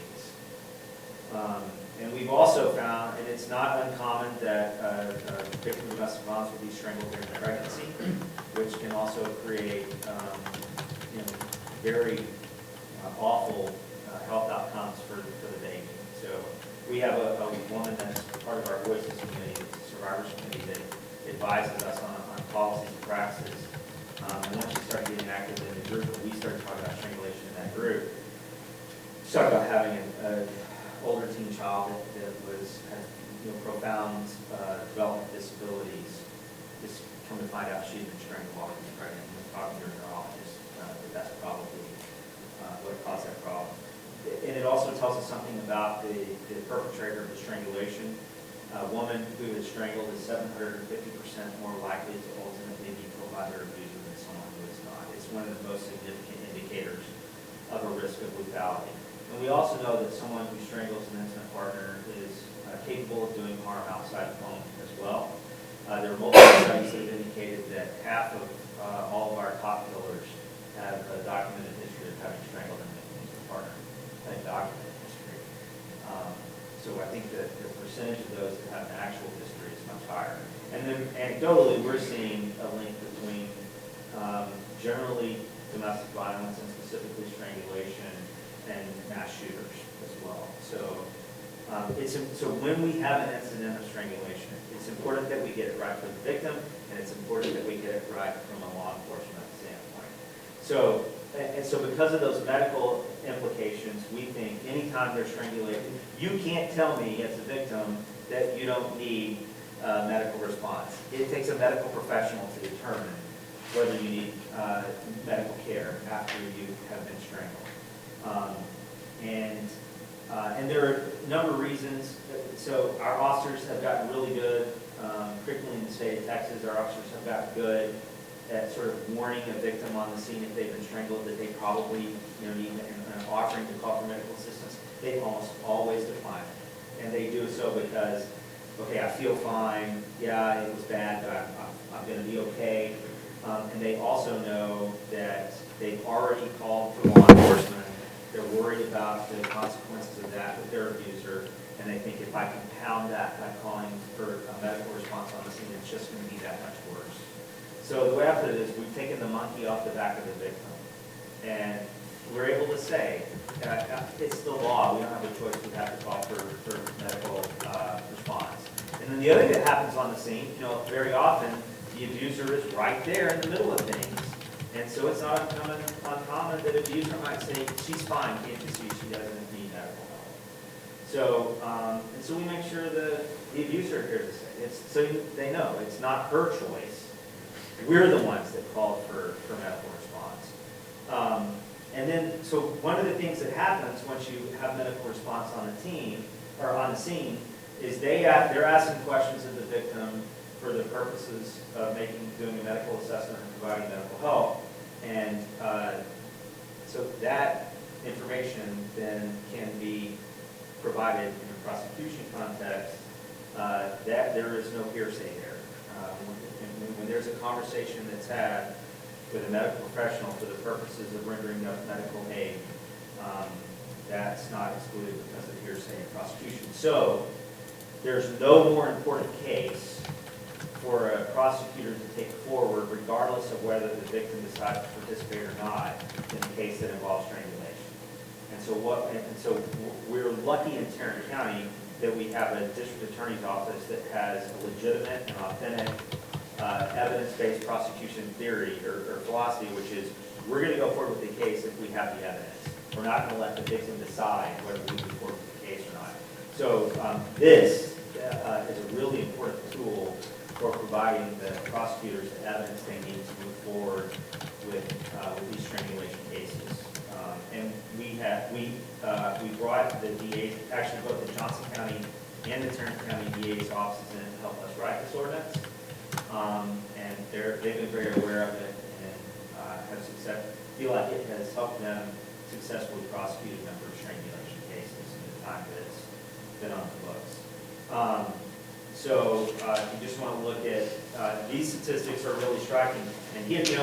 And we've also found, and it's not uncommon, that a victim of domestic violence will be strangled during pregnancy, which can also create very awful health outcomes for the baby. So we have a woman that's part of our Voices Committee, the Survivors Committee, that advises us on policies and practices. And once she started getting active in the group, we started talking about strangulation in that group. She talked about having an older teen child that had profound development disabilities. Just come to find out she'd been strangled while she was pregnant. And was talking to her neurologist that that's probably what caused that problem. And it also tells us something about the perpetrator of the strangulation. A woman who is strangled is 750% more likely to ultimately be killed by their abuser than someone who is not. It's one of the most significant indicators of a risk of lethality. And we also know that someone who strangles an intimate partner is capable of doing harm outside the home as well. There are multiple studies that have indicated that half of all of our top killers have a documented history of having strangled an intimate partner. A documented history. So I think that the percentage of those that have an actual history is much higher. And then anecdotally, we're seeing a link between generally domestic violence and specifically strangulation and mass shooters as well. So so when we have an incident of strangulation, it's important that we get it right for the victim, and it's important that we get it right from a law enforcement standpoint. So because of those medical implications, we think anytime they're strangulated, you can't tell me as a victim that you don't need medical response. It takes a medical professional to determine whether you need medical care after you have been strangled. And there are a number of reasons. So our officers have gotten really good, particularly in the state of Texas, our officers have gotten good at sort of warning a victim on the scene if they've been strangled that they probably need an offering to call for medical assistance. They almost always decline it. And they do so because, okay, I feel fine, yeah, it was bad, but I'm going to be okay. And they also know that they've already called for law enforcement. They're worried about the consequences of that with their abuser, and they think if I can pound that by calling for a medical response on the scene, it's just going to be that much worse. So the way I put it is we've taken the monkey off the back of the victim, and we're able to say, it's the law, we don't have a choice, we have to call for medical response. And then the other thing that happens on the scene, very often the abuser is right there in the middle of things. And so it's not uncommon that an abuser might say, she's fine, can't you see she doesn't need medical help. So, and so we make sure the abuser hears us say, so they know it's not her choice. We're the ones that call for medical response. And then, so one of the things that happens once you have medical response on the team, or on the scene, is they're asking questions of the victim for the purposes of doing a medical assessment and providing medical help. And so that information then can be provided in a prosecution context, that there is no hearsay there. When there's a conversation that's had with a medical professional for the purposes of rendering medical aid, that's not excluded because of hearsay in prosecution. So there's no more important case for a prosecutor to take forward regardless of whether the victim decides to participate or not in a case that involves strangulation. And so we're lucky in Tarrant County that we have a district attorney's office that has a legitimate and authentic evidence-based prosecution theory or philosophy, which is we're going to go forward with the case if we have the evidence. We're not going to let the victim decide whether we move forward with the case or not. So this is a really important tool for providing the prosecutors the evidence they need to move forward with these strangulation cases. And we brought the DA's, actually both the Johnson County and the Tarrant County DA's offices in to help us write this ordinance. And they've been very aware of it and feel like it has helped them successfully prosecute a number of strangulation cases in the time that it's been on the books. So if you just want to look at, these statistics are really striking. And with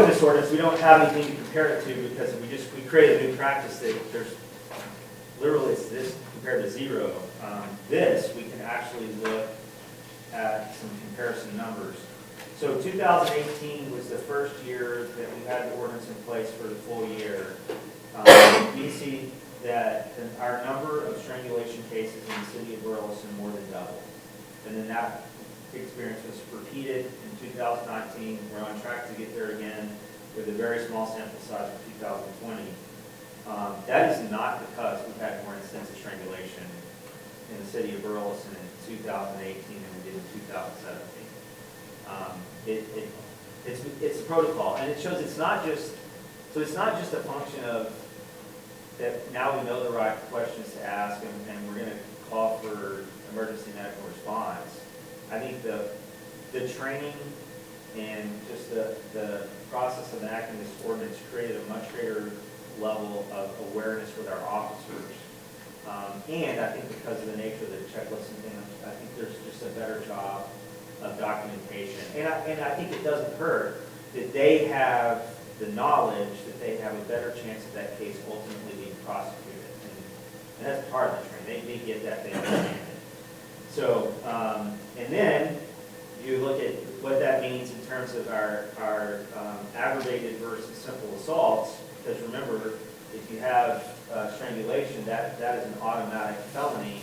this ordinance, we don't have anything to compare it to because we created a new practice that there's literally it's this compared to zero. We can actually look at some comparison numbers. So 2018 was the first year that we had the ordinance in place for the full year. You see that our number of strangulation cases in the city of Burleson more than doubled. And then that experience was repeated in 2019. We're on track to get there again with a very small sample size for 2020. That is not because we've had more instances of strangulation in the city of Burleson in 2018 than we did in 2017. It's a protocol, and it shows it's not just a function of that now we know the right questions to ask and we're going to call for emergency medical response. I think the training and just the process of enacting this ordinance created a much greater level of awareness with our officers. And I think because of the nature of the checklist and things, I think there's just a better job of documentation. And I think it doesn't hurt that they have the knowledge that they have a better chance of that case ultimately being prosecuted. And that's part of the training. They get that, they understand it. So, and then you look at what that means in terms of our aggravated versus simple assaults, because remember, if you have strangulation, that is an automatic felony.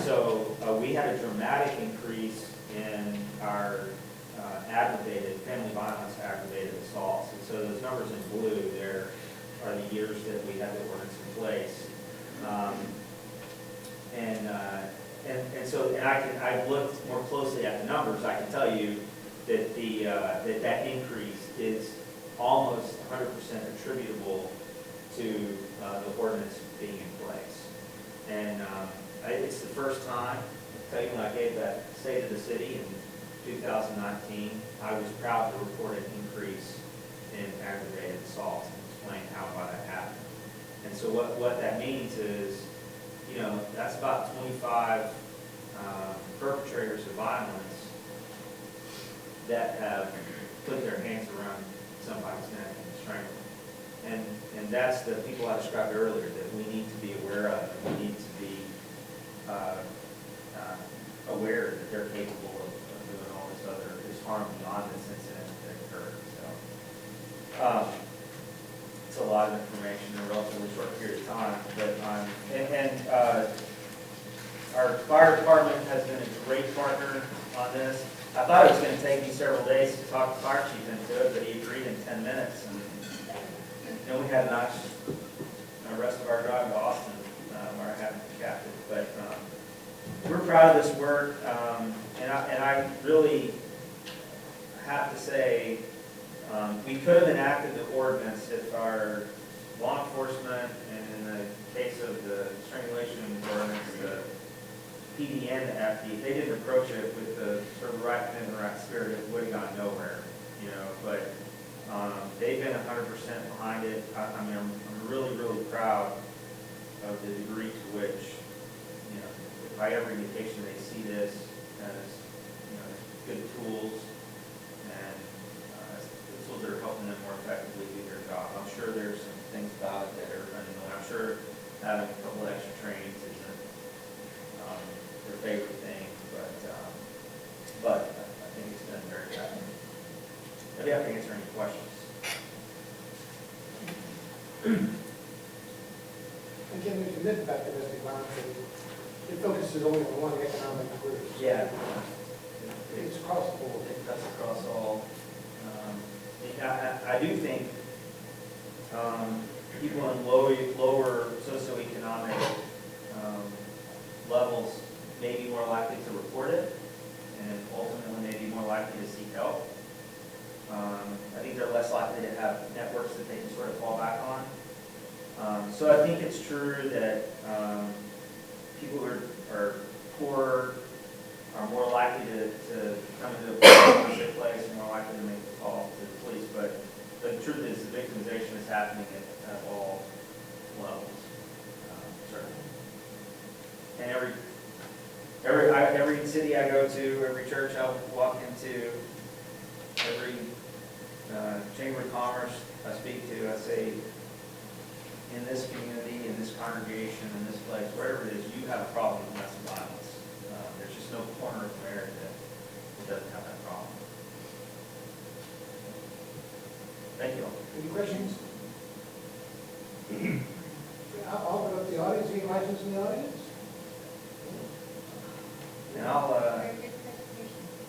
So we had a dramatic increase in our aggravated, family violence aggravated assaults. And so those numbers in blue there are the years that we had the ordinance in place. And I've looked more closely at the numbers. I can tell you that that increase is almost 100% attributable to the ordinance being in place. And it's the first time, I'll tell you, when I gave that state of the city in 2019, I was proud to report an increase in aggravated assaults and explain why that happened. And so what that means is, that's about 25 perpetrators of violence that have put their hands around somebody's neck and strangled them. And that's the people I described earlier that we need to be aware of. And we need to be aware that they're capable of doing all this harm beyond this incident that occurred. So it's a lot of information in a relatively short period of time. But our fire department has been a great partner on this. I thought it was going to take me several days to talk the fire chief into it, but he agreed in 10 minutes. And we had a nice rest of our drive to Austin, where I happened to be captive. But we're proud of this work, and I really have to say we could have enacted the ordinance if our law enforcement, and in the case of the strangulation ordinance, the PD and the FD, if they didn't approach it with the sort of right pen and right spirit, it would have gone nowhere, But they've been 100% behind it. I'm really, really proud of the degree to which, by every indication they see this as, good tools and tools that are helping them more effectively do their job. I'm sure there's some things about it that are unknown. I'm sure having a couple extra trainings isn't their favorite thing, but Again, there's a myth about domestic violence, that it focuses only on one economic group. Yeah. It's across the board. It cuts across all. I do think people in lower socioeconomic levels may be more likely to report it, and ultimately may be more likely to seek help. I think they're less likely to have networks that they can sort of fall back on. So I think it's true that people who are poor are more likely to come into a sick place and more likely to make the call to the police. But the truth is, the victimization is happening at all levels, certainly. And every city I go to, every church I walk into, every chamber of commerce I speak to, I say, in this community, in this congregation, in this place, wherever it is, you have a problem with domestic violence. There's just no corner of America that doesn't have that problem. Thank you all. Any questions? I'll open up the audience. Any questions in the audience? And I'll,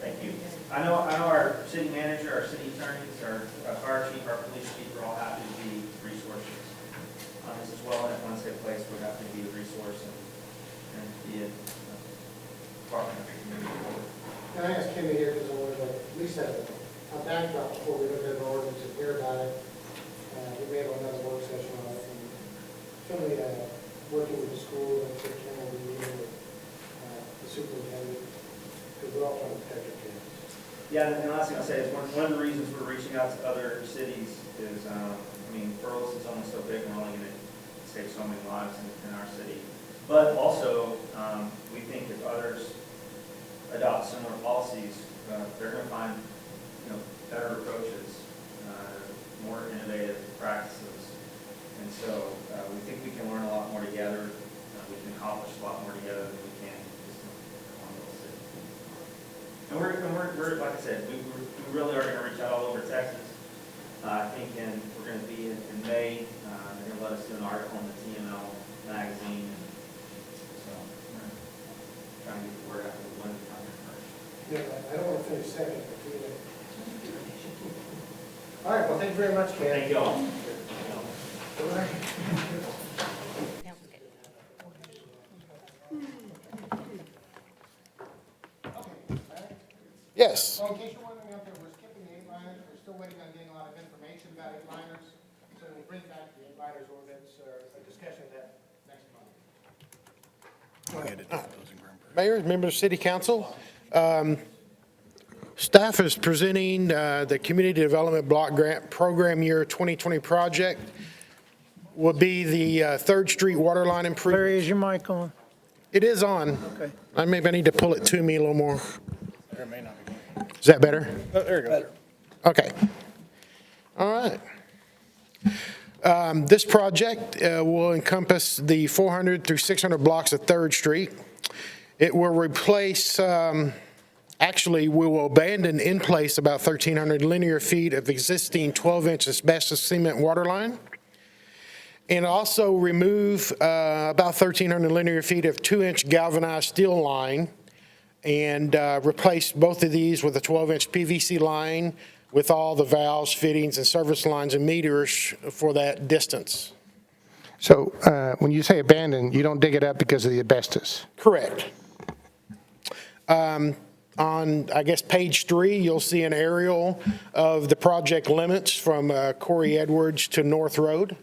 thank you. I know our city manager, our city attorneys, our fire chief, our police chief are all happy to be resources on this as well. And at One Safe Place, we're happy to be a resource and be a partner of the community forward. Can I ask Kimmy here, because I wanted to at least have a backdrop before we look at an ordinance and hear about it. We may have another work session on it. And certainly, working with the school and Kim will be meeting with the superintendent, because we're all trying to protect our kids. Yeah, and the last thing I'll say is one of the reasons we're reaching out to other cities is, Burleson is only so big, we're only going to save so many lives in our city. But also, we think if others adopt similar policies, they're going to find, better approaches, more innovative practices. And so we think we can learn a lot more together. We can accomplish a lot more together than we can just in one little city. And we're like I said, we really are going to reach out all over Texas. I think we're going to be in May. They're going to let us do an article in the TML magazine. And so we're trying to get the word out to the women coming first. Yeah, I don't want to finish second, but do that. All right, well, thank you very much, Ken. Thank you all. Yes. So in case you're wondering out there, we're skipping the 8-liners. We're still waiting on getting a lot of information about 8-liners. So we'll bring back the 8-liners ordinance or a discussion of that next month. Mayor, members of City Council, staff is presenting the Community Development Block Grant Program Year 2020 project. Will be the 3rd Street Waterline Improvement. Larry, is your mic on? It is on. Okay. Maybe I need to pull it to me a little more. Is that better? Oh, there you go. Okay. All right. This project will encompass the 400 through 600 blocks of 3rd Street. It will replace, actually, we will abandon in place about 1,300 linear feet of existing 12-inch asbestos cement water line, and also remove about 1,300 linear feet of 2-inch galvanized steel line, and replace both of these with a 12-inch PVC line with all the valves, fittings, and service lines and meters for that distance. So when you say abandon, you don't dig it up because of the asbestos? Correct. On, I guess, page 3, you'll see an aerial of the project limits from Corey Edwards to North Road.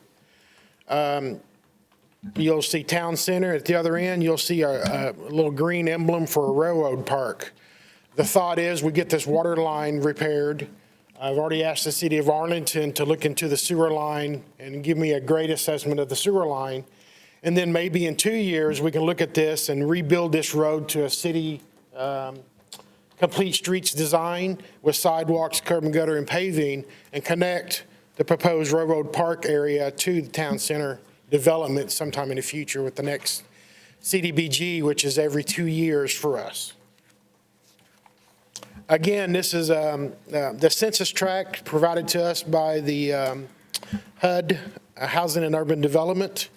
You'll see Town Center at the other end. You'll see a little green emblem for a railroad park. The thought is we get this water line repaired. I've already asked the city of Arlington to look into the sewer line and give me a grade assessment of the sewer line. And then maybe in 2 years, we can look at this and rebuild this road to a city complete streets design with sidewalks, curb and gutter, and paving, and connect the proposed railroad park area to the town center development sometime in the future with the next CDBG, which is every 2 years for us. Again, this is the census tract provided to us by the HUD, Housing and Urban Development.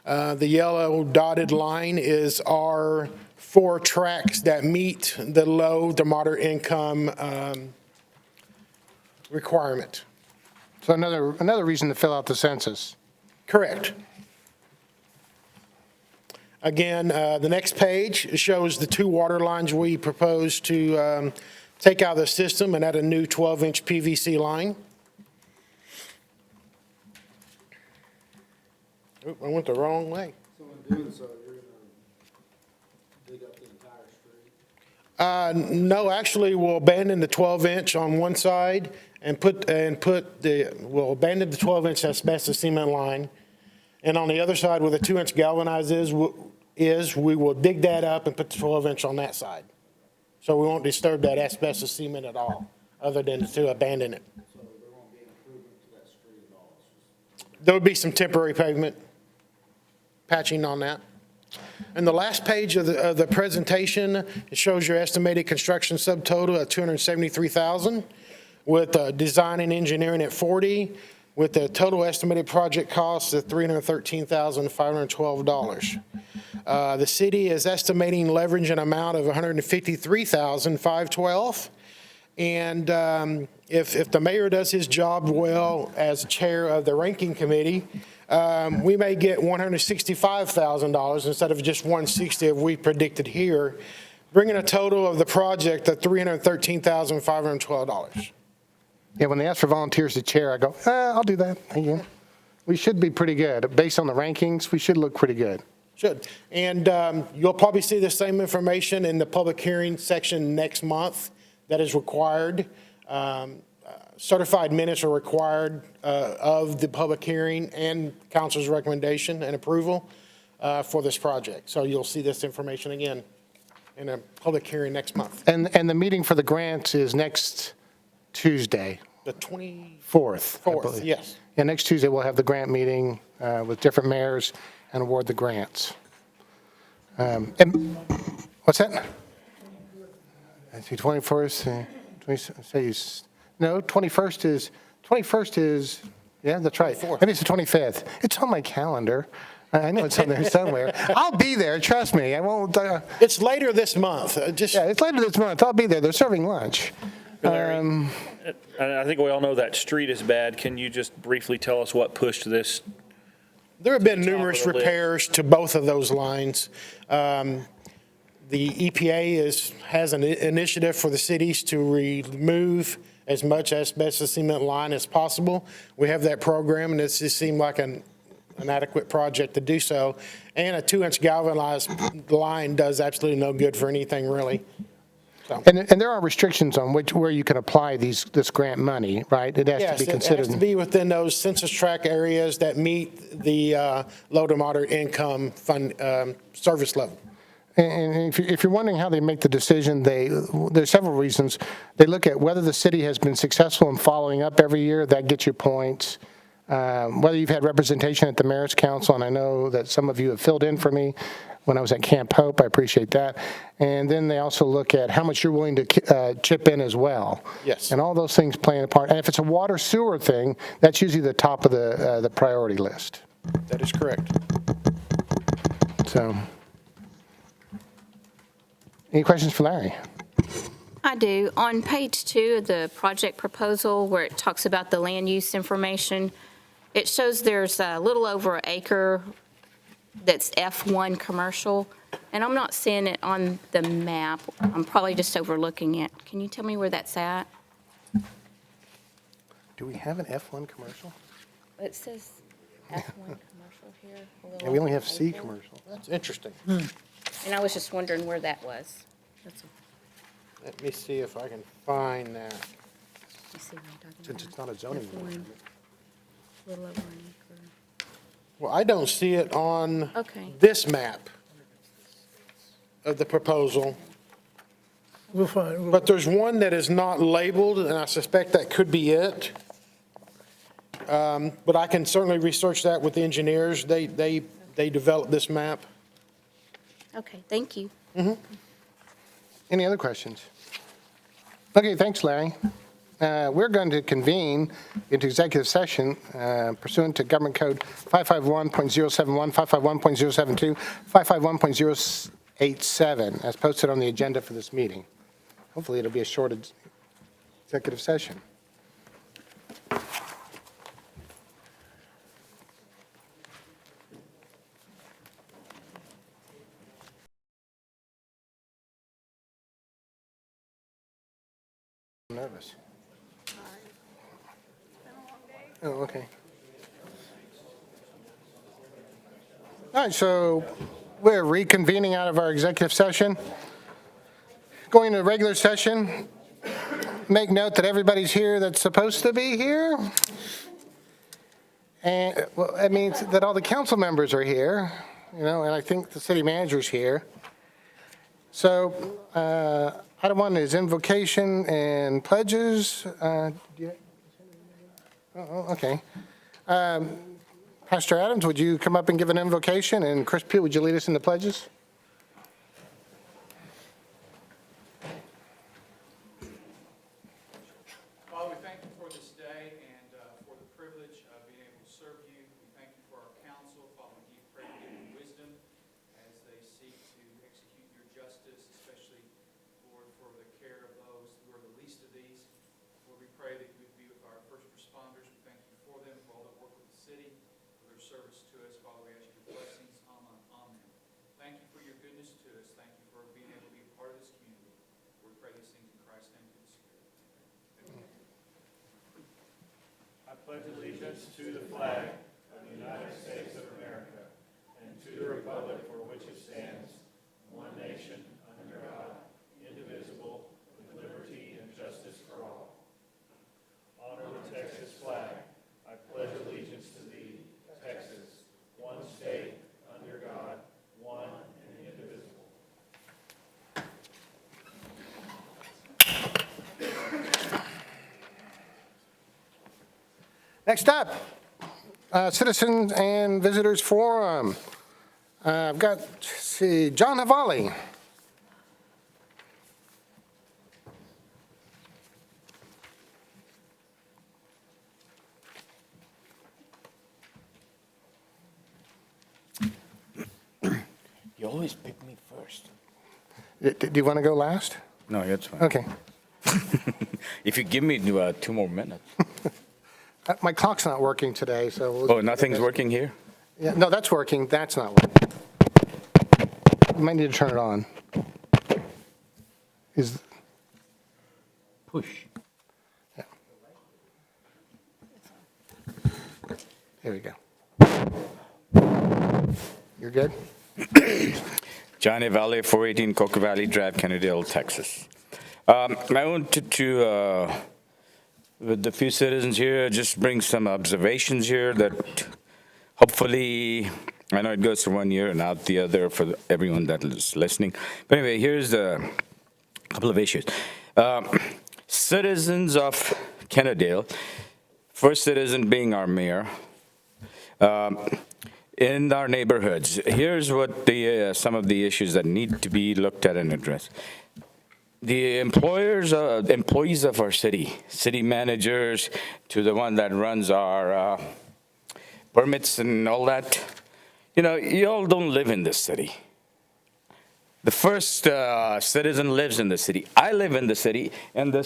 The yellow dotted line is our 4 tracks that meet the low to moderate income requirement. So another reason to fill out the census. Correct. Again, the next page shows the 2 water lines we propose to take out of the system and add a new 12-inch PVC line. Oop, I went the wrong way. So in doing so, you're gonna dig up the entire street? No, actually, we'll abandon the 12-inch on one side and we'll abandon the 12-inch asbestos cement line. And on the other side, where the 2-inch galvanized is, we will dig that up and put the 12-inch on that side. So we won't disturb that asbestos cement at all, other than to abandon it. So there won't be an improvement to that street at all? It's just There would be some temporary pavement patching on that. And the last page of the presentation, it shows your estimated construction subtotal at $273,000, with design and engineering at $40,000, with the total estimated project cost of $313,512. The city is estimating leverage an amount of $153,512. And if the mayor does his job well as chair of the ranking committee, we may get $165,000 instead of just $160,000 if we predicted here, bringing a total of the project to $313,512. Yeah, when they ask for volunteers to chair, I go, I'll do that. Yeah. We should be pretty good. Based on the rankings, we should look pretty good. Should. And you'll probably see the same information in the public hearing section next month that is required. Certified minutes are required of the public hearing and council's recommendation and approval for this project. So you'll see this information again in a public hearing next month. And the meeting for the grants is next Tuesday. The 24th. 4th. Yes. Yeah, next Tuesday we'll have the grant meeting with different mayors and award the grants. And what's that? I see 21st. No, 21st is, yeah, that's right. Maybe it's the 25th. It's on my calendar. I know it's on there somewhere. I'll be there, trust me. I won't. It's later this month. Yeah, it's later this month. I'll be there. They're serving lunch. Larry, I think we all know that street is bad. Can you just briefly tell us what pushed this? There have been Top of numerous the list. repairs to both of those lines. The EPA has an initiative for the cities to remove as much asbestos cement line as possible. We have that program, and it just seemed like an adequate project to do so. And a 2-inch galvanized line does absolutely no good for anything, really. So. And there are restrictions on where you can apply this grant money, right? It has to be considered. It has to be within those census tract areas that meet the low to moderate income fund service level. And if you're wondering how they make the decision, there's several reasons. They look at whether the city has been successful in following up every year. That gets you points. Whether you've had representation at the Mayor's Council, and I know that some of you have filled in for me when I was at Camp Hope. I appreciate that. And then they also look at how much you're willing to chip in as well. Yes. And all those things playing a part. And if it's a water sewer thing, that's usually the top of the priority list. That is correct. So, any questions for Larry? I do. On page 2 of the project proposal, where it talks about the land use information, it shows there's a little over an acre that's F1 commercial, and I'm not seeing it on the map. I'm probably just overlooking it. Can you tell me where that's at? Do we have an F1 commercial? It says F1 commercial here. a little Yeah, we only over have C acre. commercial. That's interesting. And I was just wondering where that was. Let me see if I can find that. You see what I'm talking Since about? it's not a zoning F1, board. little over an acre. Well, I don't see it on Okay. this map of the proposal. We'll find, But there's one that is not labeled, and I suspect that could be it. But I can certainly research that with the engineers. They developed this map. Okay, thank you. Any other questions? Okay, thanks, Larry. we're going to convene into executive session pursuant to Government Code 551.071, 551.072, 551.087, as posted on the agenda for this meeting. Hopefully, it'll be a short executive session. I'm nervous. Oh, okay. All right, so we're reconvening out of our executive session. Going to regular session. Make note that everybody's here that's supposed to be here. And well, that means that all the council members are here, and I think the city manager's here. So item 1 is invocation and pledges. Okay. Pastor Adams, would you come up and give an invocation? And Chris Pugh, would you lead us in the pledges? Father, we thank you for this day and for the privilege of being able to serve you. We thank you for our council. Father, we pray to give them wisdom as they seek to execute your justice, especially, Lord, for the care of those who are the least of these. Lord, we pray that you would be with our first responders. We thank you for them, for all that work with the city, for their service to us. Father, we ask your blessings on them. Thank you for your goodness to us. Thank you for being able to be a part of this community. We pray these things in Christ's name through the Spirit. Amen. I pledge allegiance to the flag of the United States of America and to the republic for which it stands, one nation, under God, indivisible, with liberty and justice for all. Honor the Texas flag. I pledge allegiance to thee, Texas, one state, under God, one and indivisible. Next up, Citizens and Visitors Forum. I've got, let's see, John Havali. You always pick me first. Do you want to go last? No, that's fine. Okay. If you give me 2 more minutes. My clock's not working today, so. Oh, nothing's working here? Yeah, no, that's working. That's not working. You might need to turn it on. Push. Yeah. There we go. You're good? Johnny Valley, 418 Cocoa Valley Drive, Kennedale, Texas. I wanted to, with the few citizens here, just bring some observations here that hopefully, I know it goes for 1 year and out the other for everyone that is listening. But anyway, here's a couple of issues. Citizens of Kennedale, first citizen being our mayor, in our neighborhoods, here's what some of the issues that need to be looked at and addressed. The employees of our city managers, to the one that runs our permits and all that, you all don't live in this city. The first citizen lives in the city. I live in the city, and the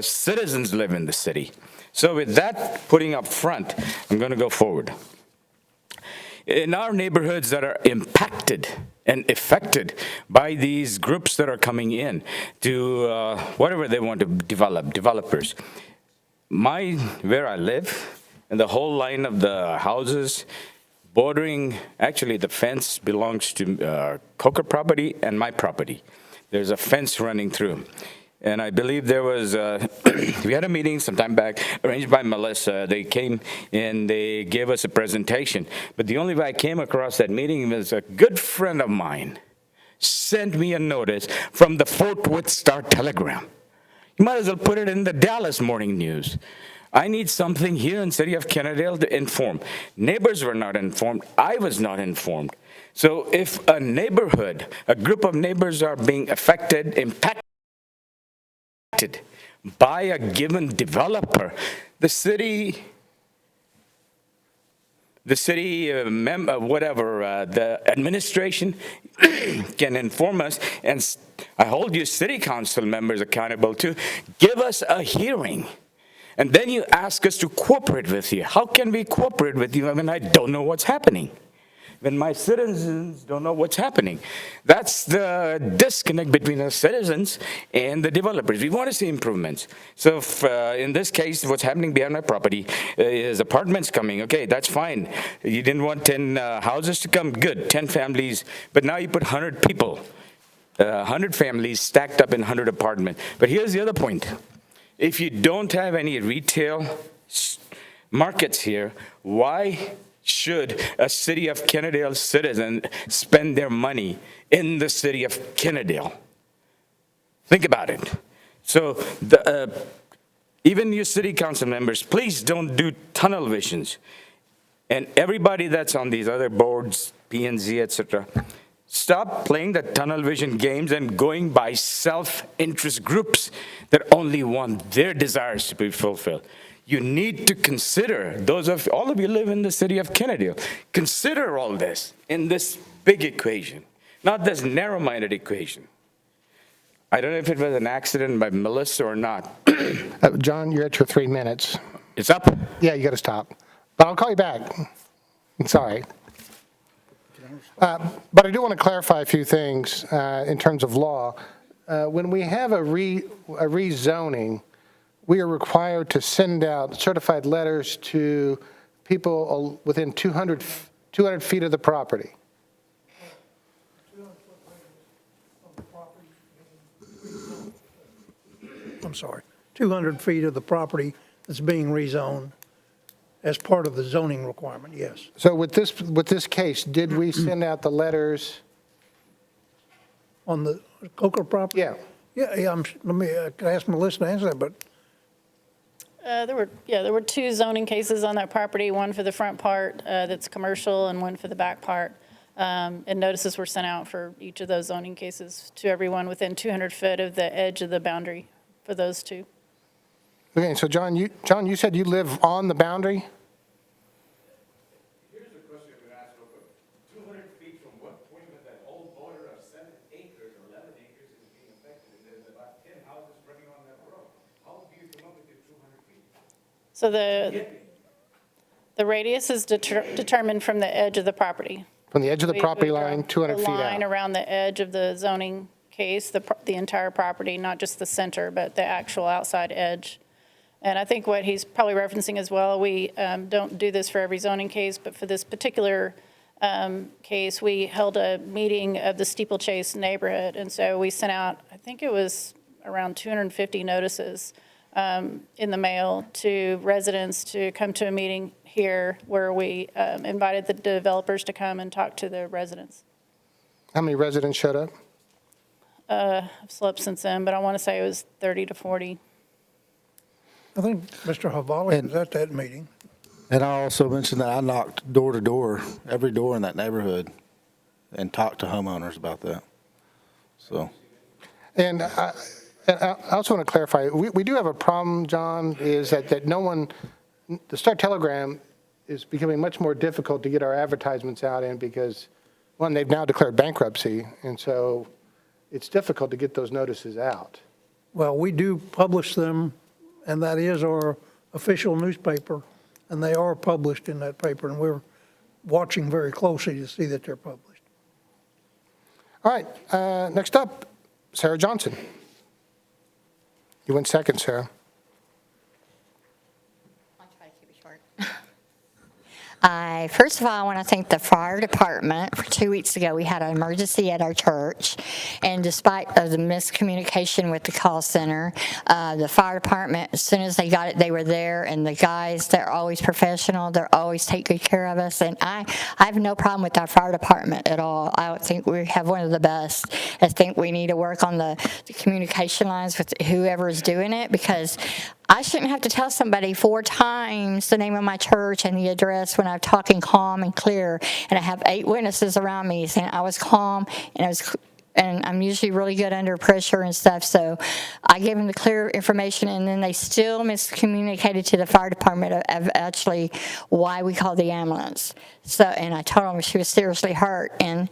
citizens live in the city. So with that putting up front, I'm going to go forward. In our neighborhoods that are impacted and affected by these groups that are coming in to whatever they want to develop, developers, where I live, and the whole line of the houses bordering, actually the fence belongs to Coker property and my property. There's a fence running through. And I believe there was, we had a meeting some time back arranged by Melissa. They came and they gave us a presentation. But the only way I came across that meeting was a good friend of mine sent me a notice from the Fort Worth Star-Telegram. You might as well put it in the Dallas Morning News. I need something here in the city of Kennedale to inform. Neighbors were not informed. I was not informed. So if a neighborhood, a group of neighbors are being affected, impacted by a given developer, the city, the administration can inform us, and I hold you city council members accountable too. Give us a hearing, and then you ask us to cooperate with you. How can we cooperate with you when I don't know what's happening? When my citizens don't know what's happening. That's the disconnect between the citizens and the developers. We want to see improvements. So if, in this case, what's happening behind my property is apartments coming. Okay, that's fine. You didn't want 10 houses to come, good, 10 families, but now you put 100 people, 100 families stacked up in 100 apartments. But here's the other point. If you don't have any retail markets here, why should a city of Kennedale citizen spend their money in the city of Kennedale? Think about it. So even you city council members, please don't do tunnel visions. And everybody that's on these other boards, P&Z, etc., stop playing the tunnel vision games and going by self-interest groups that only want their desires to be fulfilled. You need to consider, all of you live in the city of Kennedale, consider all this in this big equation, not this narrow-minded equation. I don't know if it was an accident by Melissa or not. John, you're at your 3 minutes. It's up? Yeah, you got to stop. But I'll call you back. It's all right. But I do want to clarify a few things in terms of law. When we have a rezoning, we are required to send out certified letters to people within 200 feet of the property. I'm sorry, 200 feet of the property that's being rezoned as part of the zoning requirement, yes. So with this case, did we send out the letters? On the Coker property? Yeah. Yeah, let me, can I ask Melissa to answer that, but There were 2 zoning cases on that property, one for the front part that's commercial and one for the back part. And notices were sent out for each of those zoning cases to everyone within 200 foot of the edge of the boundary for those 2. Okay, so John, you said you live on the boundary? Here's the question I'm going to ask real quick. 200 feet from what point of that whole border of 7 acres or 11 acres is being affected? There's about 10 houses running on that road. How do you come up with your 200 feet? So the radius is determined from the edge of the property. From the edge of the property line, 200 feet The line out. around the edge of the zoning case, the entire property, not just the center, but the actual outside edge. And I think what he's probably referencing as well, we don't do this for every zoning case, but for this particular case, we held a meeting of the Steeplechase neighborhood. And so we sent out, I think it was around 250 notices in the mail to residents to come to a meeting here where we invited the developers to come and talk to the residents. How many residents showed up? I've slept since then, but I want to say it was 30 to 40. I think Mr. Havali was at that meeting. And I also mentioned that I knocked door to door, every door in that neighborhood, and talked to homeowners about that. So. And I also want to clarify, we do have a problem, John, is that no one, the Star-Telegram is becoming much more difficult to get our advertisements out in because, one, they've now declared bankruptcy, and so it's difficult to get those notices out. Well, we do publish them, and that is our official newspaper, and they are published in that paper, and we're watching very closely to see that they're published. All right, next up, Sarah Johnson. You went second, Sarah. I'll try to keep it short. First of all, I want to thank the fire department. For 2 weeks ago, we had an emergency at our church, and despite the miscommunication with the call center, the fire department, as soon as they got it, they were there, and the guys, they're always professional. They're always take good care of us, and I have no problem with our fire department at all. I think we have one of the best. I think we need to work on the communication lines with whoever is doing it, because I shouldn't have to tell somebody 4 times the name of my church and the address when I'm talking calm and clear, and I have 8 witnesses around me saying I was calm and and I'm usually really good under pressure and stuff, so I gave them the clear information, and then they still miscommunicated to the fire department of actually why we called the ambulance. So, and I told them she was seriously hurt, and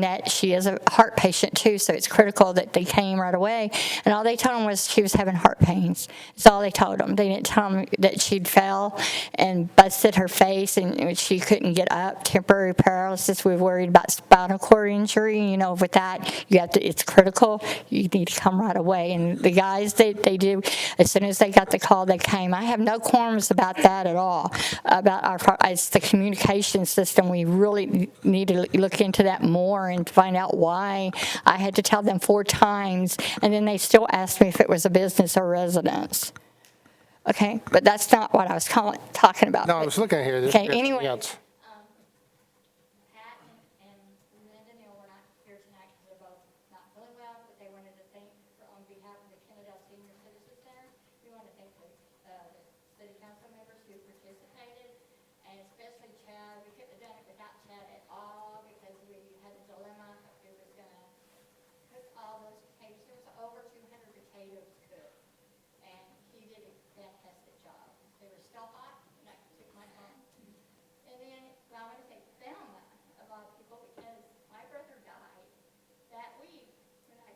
that she is a heart patient too, so it's critical that they came right away. And all they told them was she was having heart pains. That's all they told them. They didn't tell them that she'd fell and busted her face and she couldn't get up, temporary paralysis. We were worried about spinal cord injury. You know, with that, you have to, it's critical. You need to come right away. And the guys, they do, as soon as they got the call, they came. I have no qualms about that at all, about it's the communication system. We really need to look into that more and find out why. I had to tell them 4 times, and then they still asked me if it was a business or residence. Okay, but that's not what I was talking about. No, I was looking at here. Okay, anyway. Else. Pat and Linda Neal were not here tonight because they're both not feeling well, but they wanted to thank, on behalf of the Kennedale Senior Citizen Center, we want to thank the city council members who participated, and especially Chad. We couldn't have done it without Chad at all because we had a dilemma. It was going to cook all those potatoes. There was over 200 potatoes cooked, and he did a fantastic job. They were still hot, and I took mine home. And then I want to thank Thelma, of all people, because my brother died that week when I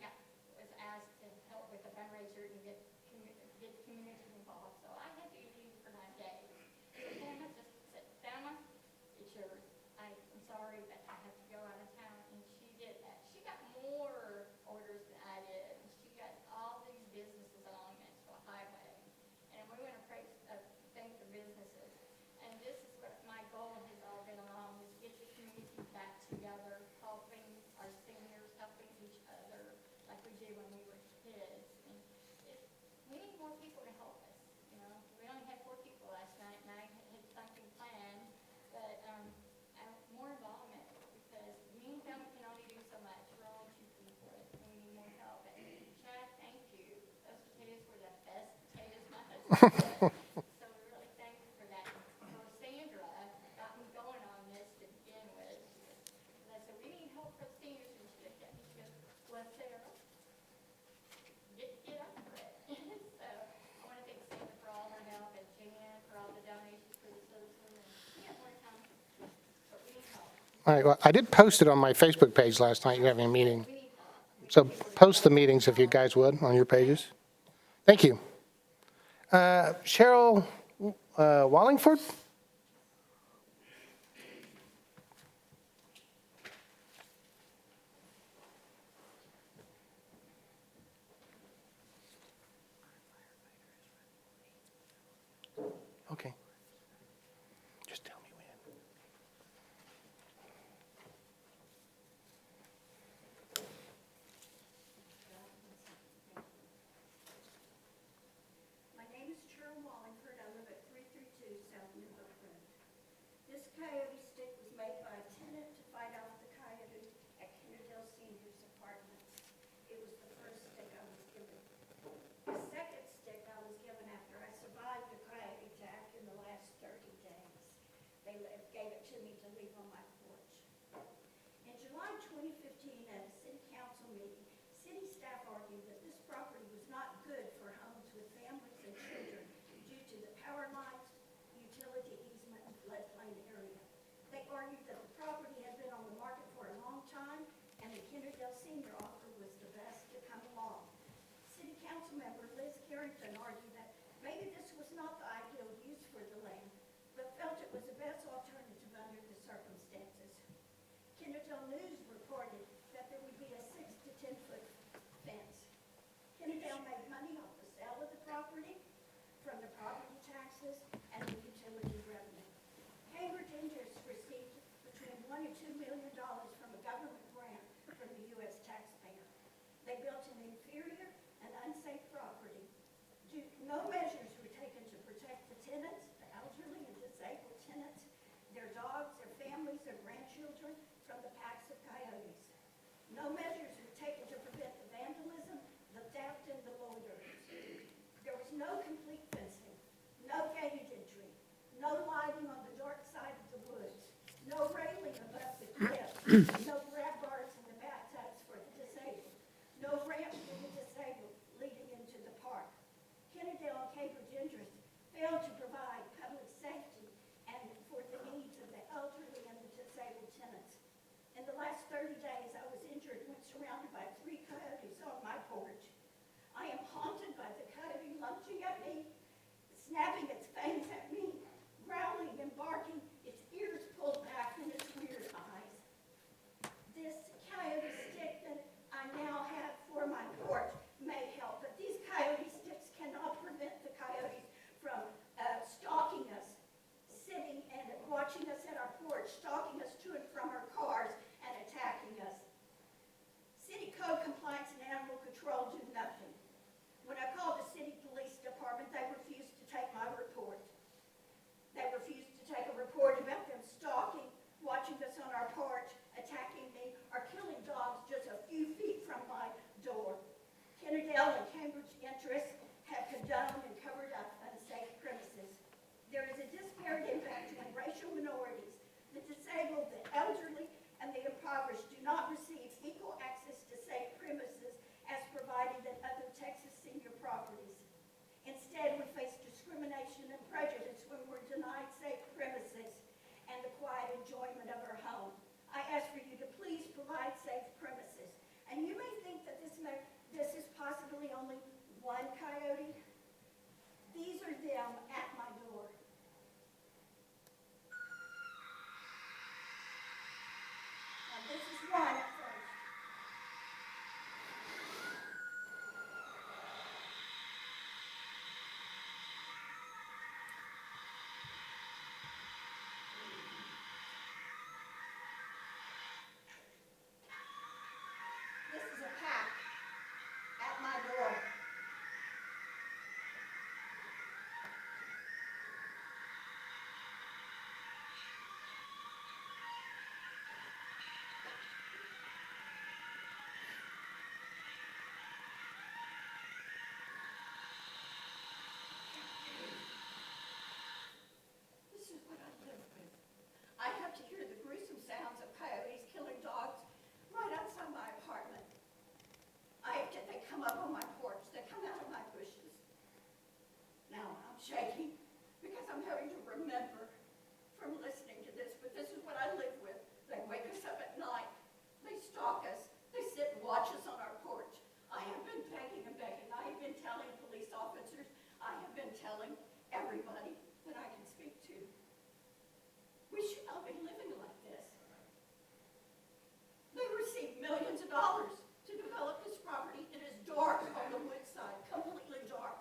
was asked to help with the fundraiser and get the community involved. So I had to leave for 9 days. Thelma just said, Thelma, it's yours. I'm sorry, but I have to go out of town. And she did that. She got more orders than I did. And she got all these businesses along Maxwell Highway. And we want to thank the businesses. And this is what my goal has all been along, is get the community back together, helping our seniors, helping each other, like we did when we were kids. And we need more people to help us, you know. We only had 4 people last night, and I had something planned, but more involvement, because me and Thelma can only do so much. We're only 2 people, and we need more help. And Chad, thank you. Those potatoes were the best potatoes my husband did. So we really thank you for that. So Sandra got me going on this to begin with. And I said, we need help for the seniors. And she looked at me, she goes, well, Sarah, get up for it. So I want to thank Sandra for all her help, and Jan for all the donations for the citizens. And we have more time, but we need help. All right, well, I did post it on my Facebook page last night, you're having a meeting. So post the meetings if you guys would on your pages. Thank you. Cheryl Wallingford? Okay. Just tell me when. My name is Cheryl Wallingford. I live at 332 South Newhook Road. This coyote stick was made by a tenant to fight off the coyote at Kennedale Senior's Apartments. It was the first stick I was given. The second stick I was given after I survived a coyote attack in the last 30 days. They gave it to me to leave on my porch. In July 2015, at a city council meeting, city staff argued that this property was not good for homes with families and children due to the power lines, utility easement, and floodplain area. They argued that the property had been on the market for a long time, and the Kennedale Senior offer was the best to come along. City council member Liz Carrington argued that maybe this was not the ideal use for the land, but felt it was the best alternative under the circumstances. Kennedale News reported that there would be a 6 to 10 foot fence. Kennedale made money off the sale of the property, from the property taxes, and the utility revenue. Cambridge Industries received between $1 and $2 million from a government grant from the U.S. taxpayer. They built an inferior and unsafe property. No measures were taken to protect the tenants, the elderly and disabled tenants, their dogs, their families, their grandchildren from the packs of coyotes. No measures were taken to prevent the vandalism, the theft, and the loitering. There was no complete fencing, no gated entry, no lighting on the dark side of the woods, no railing above the cliff, no grab bars in the bathtubs for the disabled. fail to provide public safety and for the needs of the elderly and the disabled tenants. In the last 30 days, I was injured when surrounded by 3 coyotes on my porch. I am haunted by the coyote lunging at me, snapping its fangs at me, growling and barking, its ears pulled back and its weird eyes. This coyote stick that I now have for my porch may help, but these coyote sticks cannot prevent the coyotes from stalking us, sitting and watching us at our porch, stalking us to and from our cars and attacking us. City code compliance and animal control do nothing. When I called the city police department, they refused to take my report. They refused to take a report about them stalking, watching us on our porch, attacking me, or killing dogs just a few feet from my door. Kennedale and Cambridge interests have condoned and covered up unsafe premises. There is a disparate impact on racial minorities. The disabled, the elderly, and the impoverished do not receive equal access to safe premises as provided in other Texas senior properties. Instead, we face discrimination and prejudice when we're denied safe premises and the quiet enjoyment of our home. I ask for you to please provide safe premises. And you may think that this is possibly only one coyote. These are them at my door. Now, this is one at first. This is a pack at my door. This is what I live with. I have to hear the gruesome sounds of coyotes killing dogs right outside my apartment. They come up on my porch, they come out of my bushes. Now I'm shaking because I'm having to remember from listening to this, but this is what I live with. They wake us up at night, they stalk us, they sit and watch us on our porch. I have been begging and begging. I have been telling police officers, I have been telling everybody that I can speak to. We should not be living like this. They receive millions of dollars to develop this property. It is dark on the woodside, completely dark.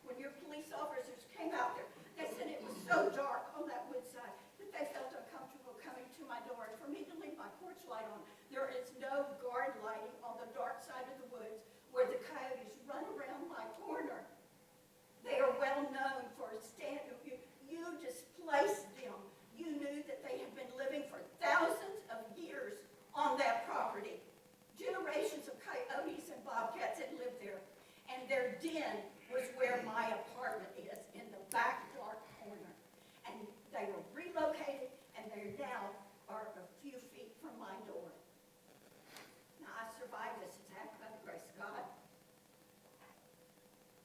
When your police officers came out there, they said it was so dark on that woodside that they felt uncomfortable coming to my door. And for me to leave my porch light on, there is no guard lighting on the dark side of the woods where the coyotes run around my corner. They are well known for you displaced them. You knew that they had been living for thousands of years on that property. Generations of coyotes and bobcats had lived there, and their den was where my apartment is, in the back dark corner. And they were relocated, and they now are a few feet from my door. Now, I survived this attack by the grace of God,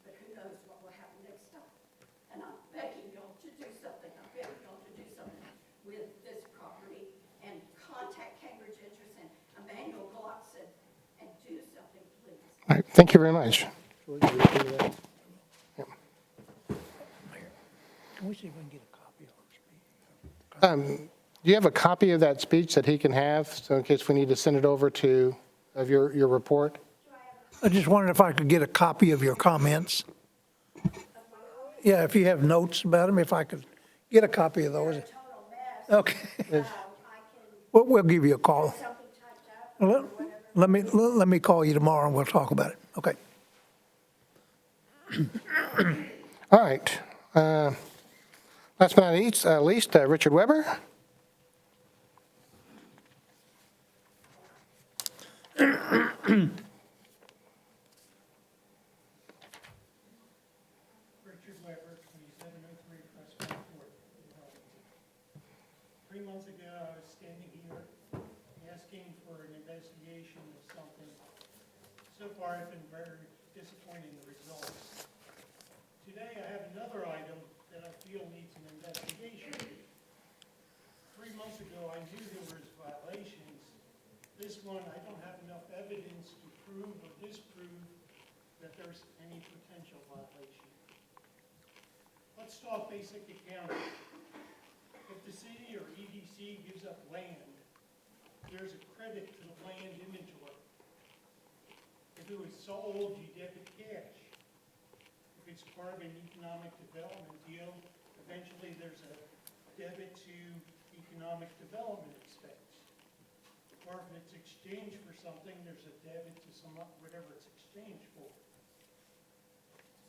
but who knows what will happen next time. And I'm begging y'all to do something. I'm begging y'all to do something with this property and contact Cambridge Interest and Emmanuel Glockson and do something, please. All right, thank you very much. Can we see if we can get a copy of her speech? Do you have a copy of that speech that he can have, so in case we need to send it over of your report? I just wondered if I could get a copy of your comments. Yeah, if you have notes about them, if I could get a copy of those. Okay. We'll give you a call. Let me call you tomorrow and we'll talk about it. Okay. All right. Last but not least, Richard Weber. Richard Weber, 2703 Prescott Court. 3 months ago, I was standing here asking for an investigation of something. So far, I've been very disappointed in the results. Today, I have another item that that I feel needs an investigation. 3 months ago, I knew there was violations. This one, I don't have enough evidence to prove or disprove that there's any potential violation. Let's talk basic accounting. If the city or EDC gives up land, there's a credit to the land inventory. If it was sold, you debit cash. If it's part of an economic development deal, eventually there's a debit to economic development expense. Or if it's exchanged for something, there's a debit to whatever it's exchanged for.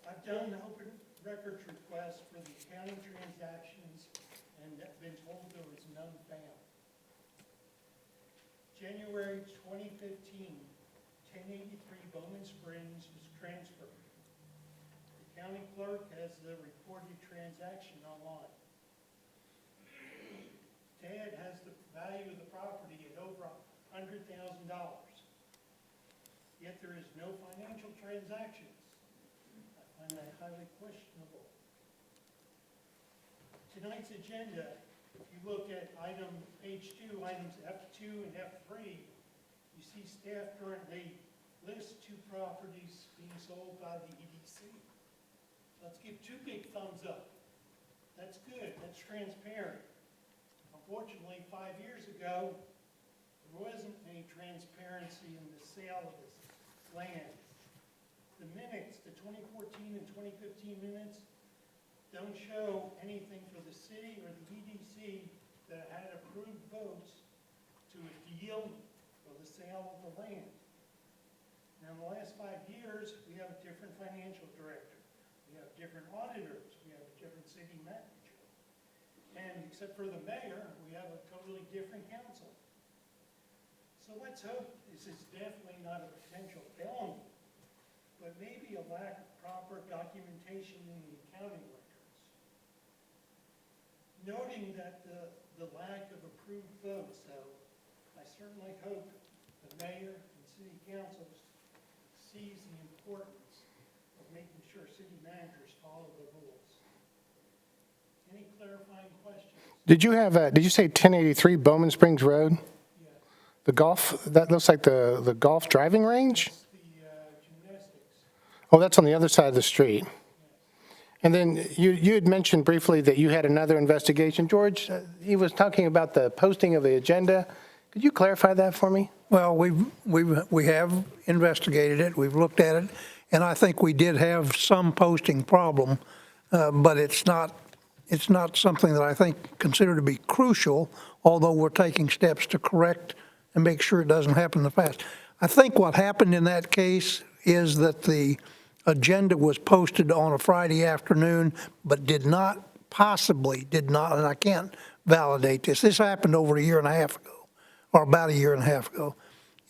I've done open records requests for the accounting transactions and been told there was none found. January 2015, 1083 Bowman Springs was transferred. The county clerk has the recorded transaction online. Dad has the value of the property at over $100,000. Yet there is no financial transactions. I find that highly questionable. Tonight's agenda, if you look at page 2, items F2 and F3, you see staff currently list 2 properties being sold by the EDC. Let's give 2 big thumbs up. That's good, that's transparent. Unfortunately, 5 years ago, there wasn't any transparency in the sale of this land. The minutes, the 2014 and 2015 minutes, don't show anything for the city or the EDC that had approved votes to a deal for the sale of the land. Now, in the last 5 years, we have a different financial director. We have different auditors. We have a different city manager. And except for the mayor, we have a totally different council. So let's hope this is definitely not a potential felony, but maybe a lack of proper documentation in the accounting records. Noting that the lack of approved votes, though, I certainly hope the mayor and city councils sees the importance of making sure city managers follow the rules. Any clarifying questions? Did you say 1083 Bowman Springs Road? Yes. The golf, that looks like the golf driving range? It's the gymnastics. Oh, that's on the other side of the street. And then you had mentioned briefly that you had another investigation. George, he was talking about the posting of the agenda. Could you clarify that for me? Well, we have investigated it, we've looked at it, and I think we did have some posting problem, but it's not something that I think consider to be crucial, although we're taking steps to correct and make sure it doesn't happen in the past. I think what happened in that case is that the agenda was posted on a Friday afternoon, but did not, and I can't validate this. This happened over a year and a half ago, or about a year and a half ago.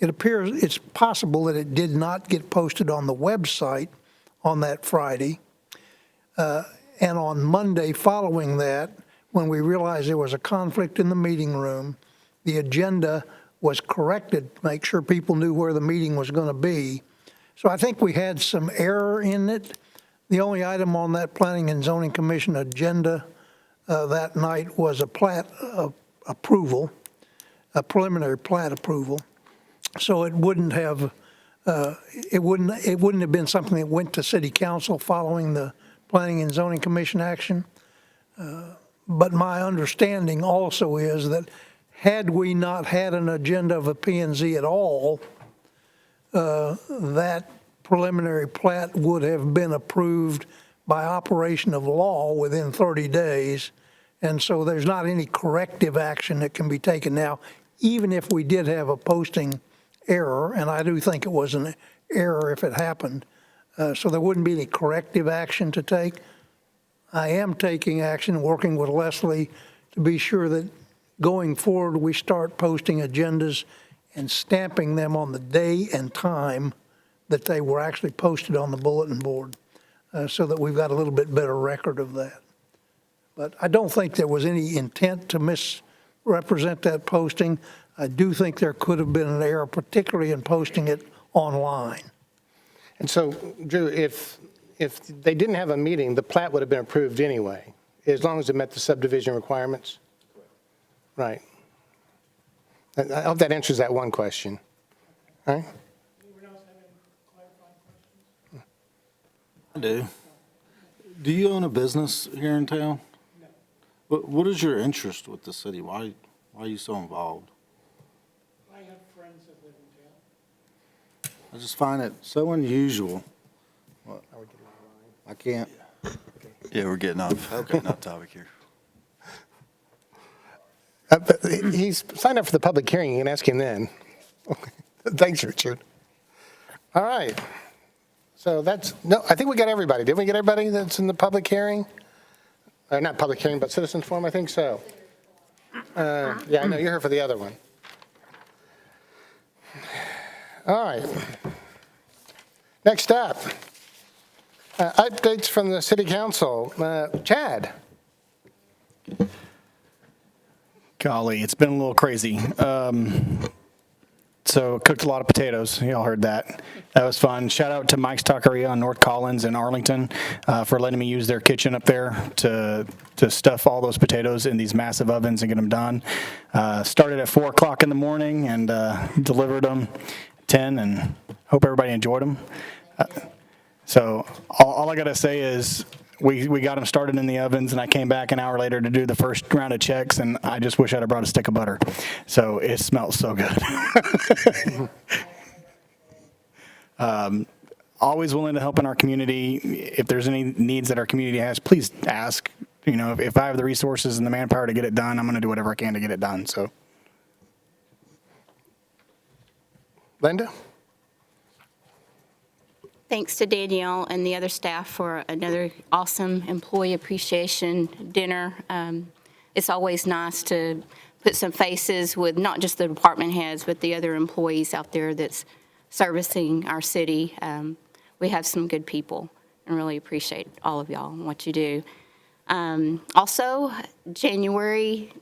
It appears it's possible that it did not get posted on the website on that Friday. And on Monday following that, when we realized there was a conflict in the meeting room, the agenda was corrected to make sure people knew where the meeting was going to be. So I think we had some error in it. The only item on that Planning and Zoning Commission agenda that night was a plat approval, a preliminary plat approval. So it wouldn't have been something that went to City Council following the Planning and Zoning Commission action. But my understanding also is that had we not had an agenda of a P&Z at all, that preliminary plat would have been approved by operation of law within 30 days. And so there's not any corrective action that can be taken now, even if we did have a posting error, and I do think it was an error if it happened. So there wouldn't be any corrective action to take. I am taking action, working with Leslie, to be sure that going forward we start posting agendas and stamping them on the day and time that they were actually posted on the bulletin board, so that we've got a little bit better record of that. But I don't think there was any intent to misrepresent that posting. I do think there could have been an error, particularly in posting it online. And so, Drew, if they didn't have a meeting, the plat would have been approved anyway. as long as it met the subdivision requirements? Right. I hope that answers that one question. All right? I do. Do you own a business here in town? No. What is your interest with the city? Why are you so involved? I have friends that live in town. I just find it so unusual. What? I can't. Yeah, we're getting off, getting off topic here. But he's signed up for the public hearing. You can ask him then. Okay. Thanks, Richard. All right. So I think we got everybody. Didn't we get everybody that's in the public hearing? Not public hearing, but citizens forum, I think so. Yeah, I know, you're here for the other one. All right. Next up, updates from the city council. Chad. Golly, it's been a little crazy. So cooked a lot of potatoes. Y'all heard that. That was fun. Shout out to Mike's Taqueria on North Collins in Arlington for letting me use their kitchen up there to stuff all those potatoes in these massive ovens and get them done. Started at 4 o'clock in the morning and delivered them 10, and hope everybody enjoyed them. So all I got to say is we got them started in the ovens, and I came back an hour later to do the first round of checks, and I just wish I'd have brought a stick of butter. So it smells so good. Always willing to help in our community. If there's any needs that our community has, please ask. You know, if I have the resources and the manpower to get it done, I'm going to do whatever I can to get it done. So, Linda? Thanks to Danielle and the other staff for another awesome employee appreciation dinner. It's always nice to put some faces with not just the department heads, but the other employees out there that's servicing our city. We have some good people and really appreciate all of y'all and what you do. Also, January,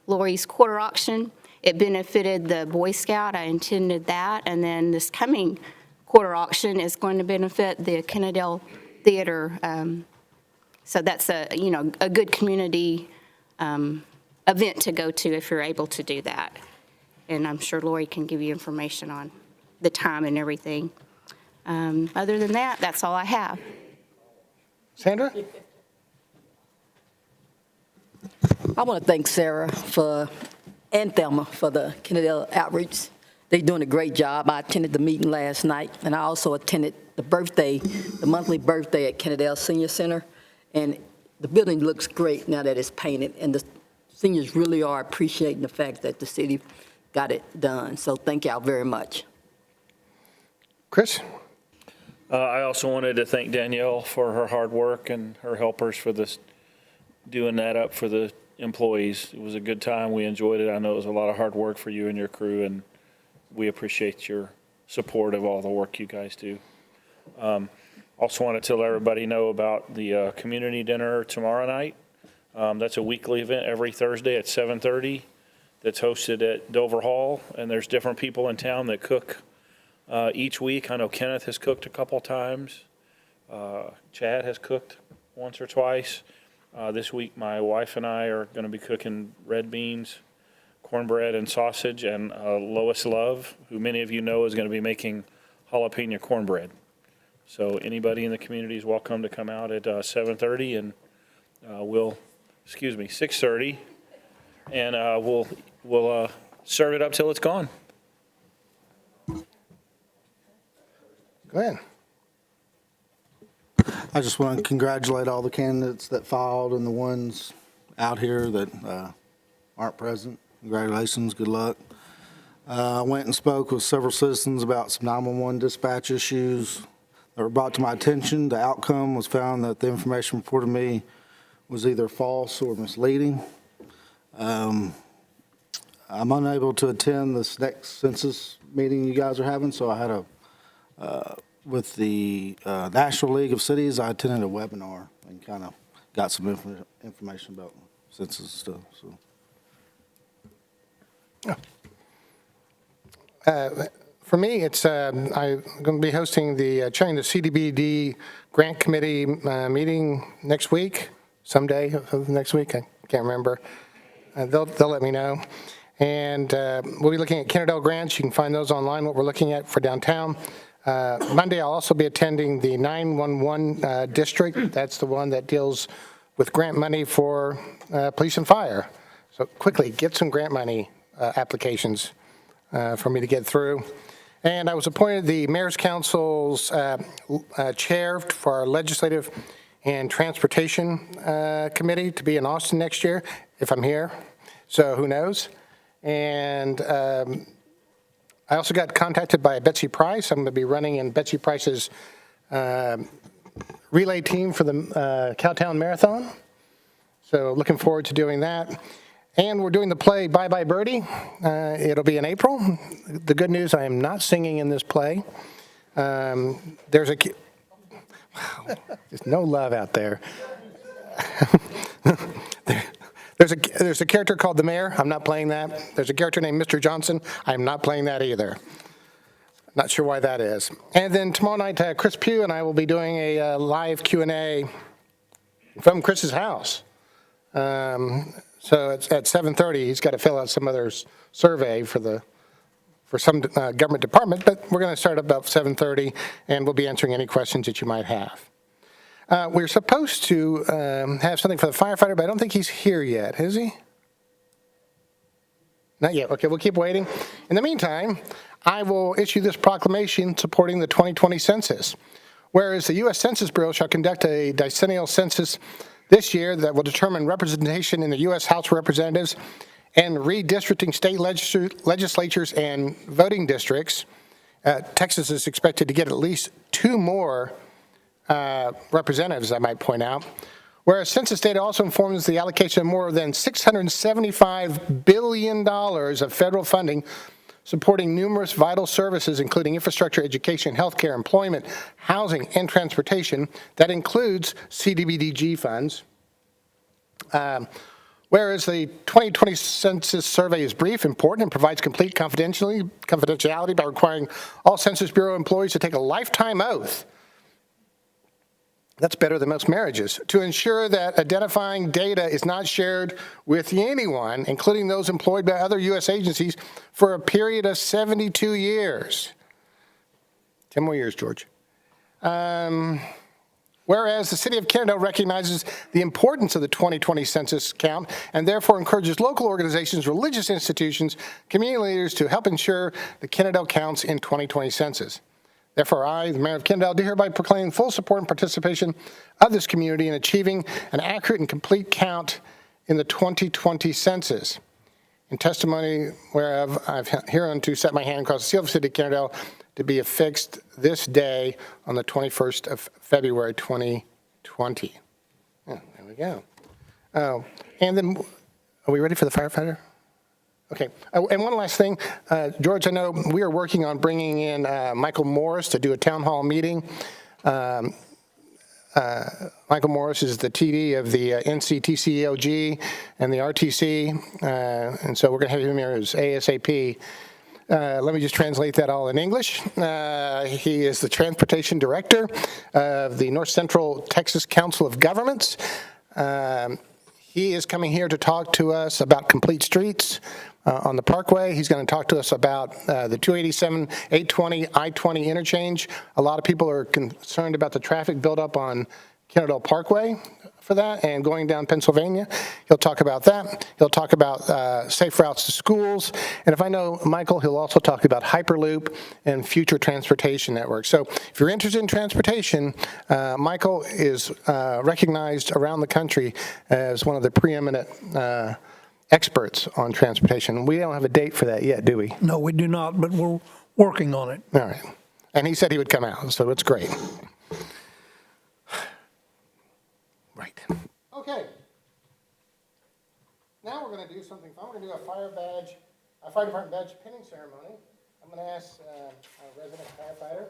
Lori's quarter auction, it benefited the Boy Scout. I intended that. And then this coming quarter auction is going to benefit the Kennedale Theater. So that's a good community event to go to if you're able to do that. And I'm sure Lori can give you information on the time and everything. Other than that, that's all I have. Sandra? I want to thank Sarah and Thelma for the Kennedale outreach. They're doing a great job. I attended the meeting last night, and I also attended the monthly birthday at Kennedale Senior Center. And the building looks great now that it's painted, and the seniors really are appreciating the fact that the city got it done. So thank y'all very much. Chris? I also wanted to thank Danielle for her hard work and her helpers for this, doing that up for the employees. It was a good time. We enjoyed it. I know it was a lot of hard work for you and your crew, and we appreciate your support of all the work you guys do. Also want to tell everybody know about the community dinner tomorrow night. That's a weekly event every Thursday at 7:30 that's hosted at Dover Hall, and there's different people in town that cook each week. I know Kenneth has cooked a couple times. Chad has cooked once or twice. This week my wife and I are going to be cooking red beans, cornbread, and sausage, and Lois Love, who many of you know is going to be making jalapeno cornbread. So anybody in the community is welcome to come out at 7:30, and 6:30, and we'll serve it up till it's gone. Go ahead. I just want to congratulate all the candidates that filed and the ones out here that aren't present. Congratulations, good luck. I went and spoke with several citizens about some 911 dispatch issues that were brought to my attention. The outcome was found that the information reported to me was either false or misleading. I'm unable to attend this next census meeting you guys are having, so I had with the National League of Cities, I attended a webinar and kind of got some information about census stuff. So. For me, it's I'm going to be hosting chairing the CDBG Grant Committee meeting next week, someday of next week. I can't remember. They'll let me know. And we'll be looking at Kennedale grants. You can find those online, what we're looking at for downtown. Monday, I'll also be attending the 911 district. That's the one that deals with grant money for police and fire. So quickly, get some grant money applications for me to get through. And I was appointed the Mayor's Council's chair for our Legislative and Transportation Committee to be in Austin next year, if I'm here. So who knows? And I also got contacted by Betsy Price. I'm going to be running in Betsy Price's relay team for the Cowtown Marathon. So looking forward to doing that. And we're doing the play Bye Bye Birdie. It'll be in April. The good news, I am not singing in this play. There's no love out there. There's a character called the Mayor. I'm not playing that. There's a character named Mr. Johnson. I'm not playing that either. Not sure why that is. And then tomorrow night, Chris Pugh and I will be doing a live Q&A from Chris's house. So it's at 7:30. He's got to fill out some other survey for some government department, but we're going to start about 7:30, and we'll be answering any questions that you might have. We're supposed to have something for the firefighter, but I don't think he's here yet. Is he? Not yet. Okay, we'll keep waiting. In the meantime, I will issue this proclamation supporting the 2020 census. Whereas the U.S. Census Bureau shall conduct a decennial census this year that will determine representation in the U.S. House of Representatives and redistricting state legislatures and voting districts. Texas is expected to get at least 2 more representatives, I might point out. Whereas census data also informs the allocation of more than $675 billion of federal funding supporting numerous vital services, including infrastructure, education, healthcare, employment, housing, and transportation. That includes CDBG funds. Whereas the 2020 census survey is brief, important, and provides complete confidentiality by requiring all Census Bureau employees to take a lifetime oath. That's better than most marriages, to ensure that identifying data is not shared with anyone, including those employed by other U.S. agencies, for a period of 72 years. 10 more years, George. Whereas the City of Kennedale recognizes the importance of the 2020 census count and therefore encourages local organizations, religious institutions, community leaders to help ensure the Kennedale counts in 2020 census. Therefore, I, the Mayor of Kennedale, do hereby proclaim full support and participation of this community in achieving an accurate and complete count in the 2020 census. In testimony whereof I've hereunto set my hand across the seal of the City of Kennedale to be affixed this day on the 21st of February 2020. Yeah, there we go. Oh, and then, are we ready for the firefighter? Okay, and one last thing, George, I know we are working on bringing in Michael Morris to do a town hall meeting. Michael Morris is the TD of the NCTCELG and the RTC, and so we're going to have him here as ASAP. Let me just translate that all in English. He is the Transportation Director of the North Central Texas Council of Governments. He is coming here to talk to us about complete streets on the Parkway. He's going to talk to us about the 287, 820, I-20 interchange. A lot of people are concerned about the traffic buildup on Kennedale Parkway for that and going down Pennsylvania. He'll talk about that. He'll talk about safe routes to schools. And if I know Michael, he'll also talk about Hyperloop and future transportation networks. So if you're interested in transportation, Michael is recognized around the country as one of the preeminent experts on transportation. We don't have a date for that yet, do we? No, we do not, but we're working on it. All right. And he said he would come out, so it's great. Right. Okay. Now we're going to do something fun. We're going to do a fire department badge pinning ceremony. I'm going to ask our resident firefighter.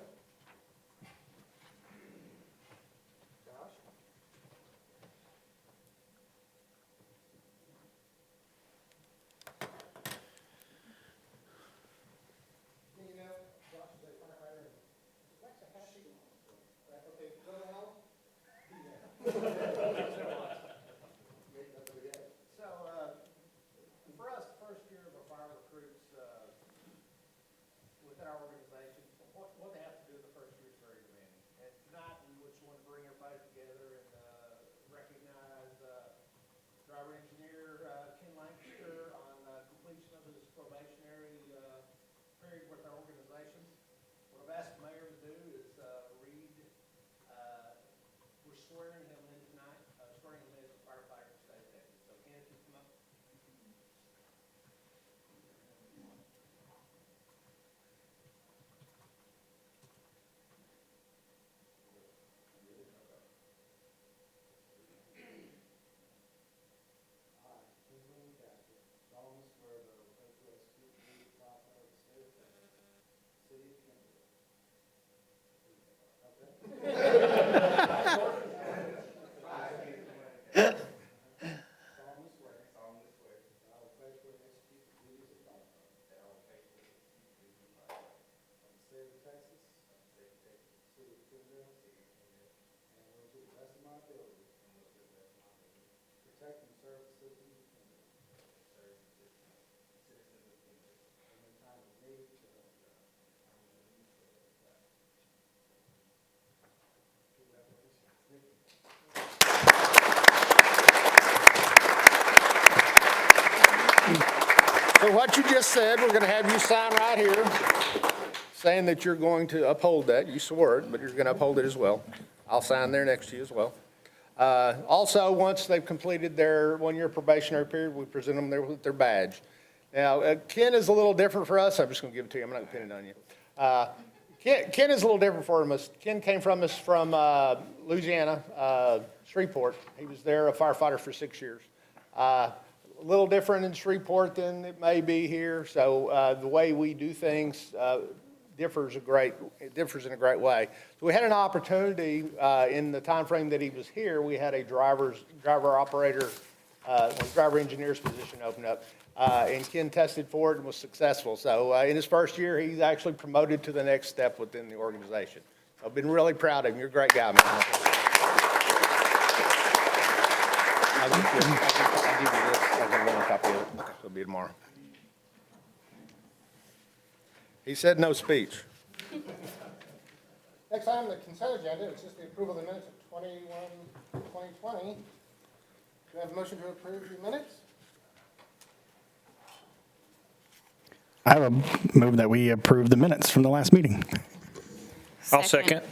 outside our organization, what they have to do the first year is very demanding. And tonight, we just want to bring everybody together and recognize driver engineer Ken Lancaster on completion of his probationary period with our organization. What I've asked the mayor to do is read, we're swearing him in tonight, swearing him in as a firefighter for state of Texas. So Ken, if you come up. So what you just said, we're going to have you sign right here, saying that you're going to uphold that. You swore it, but you're going to uphold it as well. I'll sign there next to you as well. Also, once they've completed their one-year probationary period, we present them there with their badge. Now, Ken is a little different for us. I'm just going to give it to you. I'm not going to pin it on you. Ken is a little different for us. Ken came from us from Louisiana, Shreveport. He was there, a firefighter for 6 years. A little different in Shreveport than it may be here. So the way we do things differs in a great way. So we had an opportunity in the time frame that he was here. We had a driver engineer's position open up, and Ken tested for it and was successful. So in his first year, he's actually promoted to the next step within the organization. I've been really proud of him. You're a great guy, man. I'll give you this. I'll get one copy of it. It'll be tomorrow. He said no speech. Next item, the consent agenda. It's just the approval of the minutes of 2020. Do you have a motion to approve the minutes? I have a move that we approve the minutes from the last meeting. I'll second.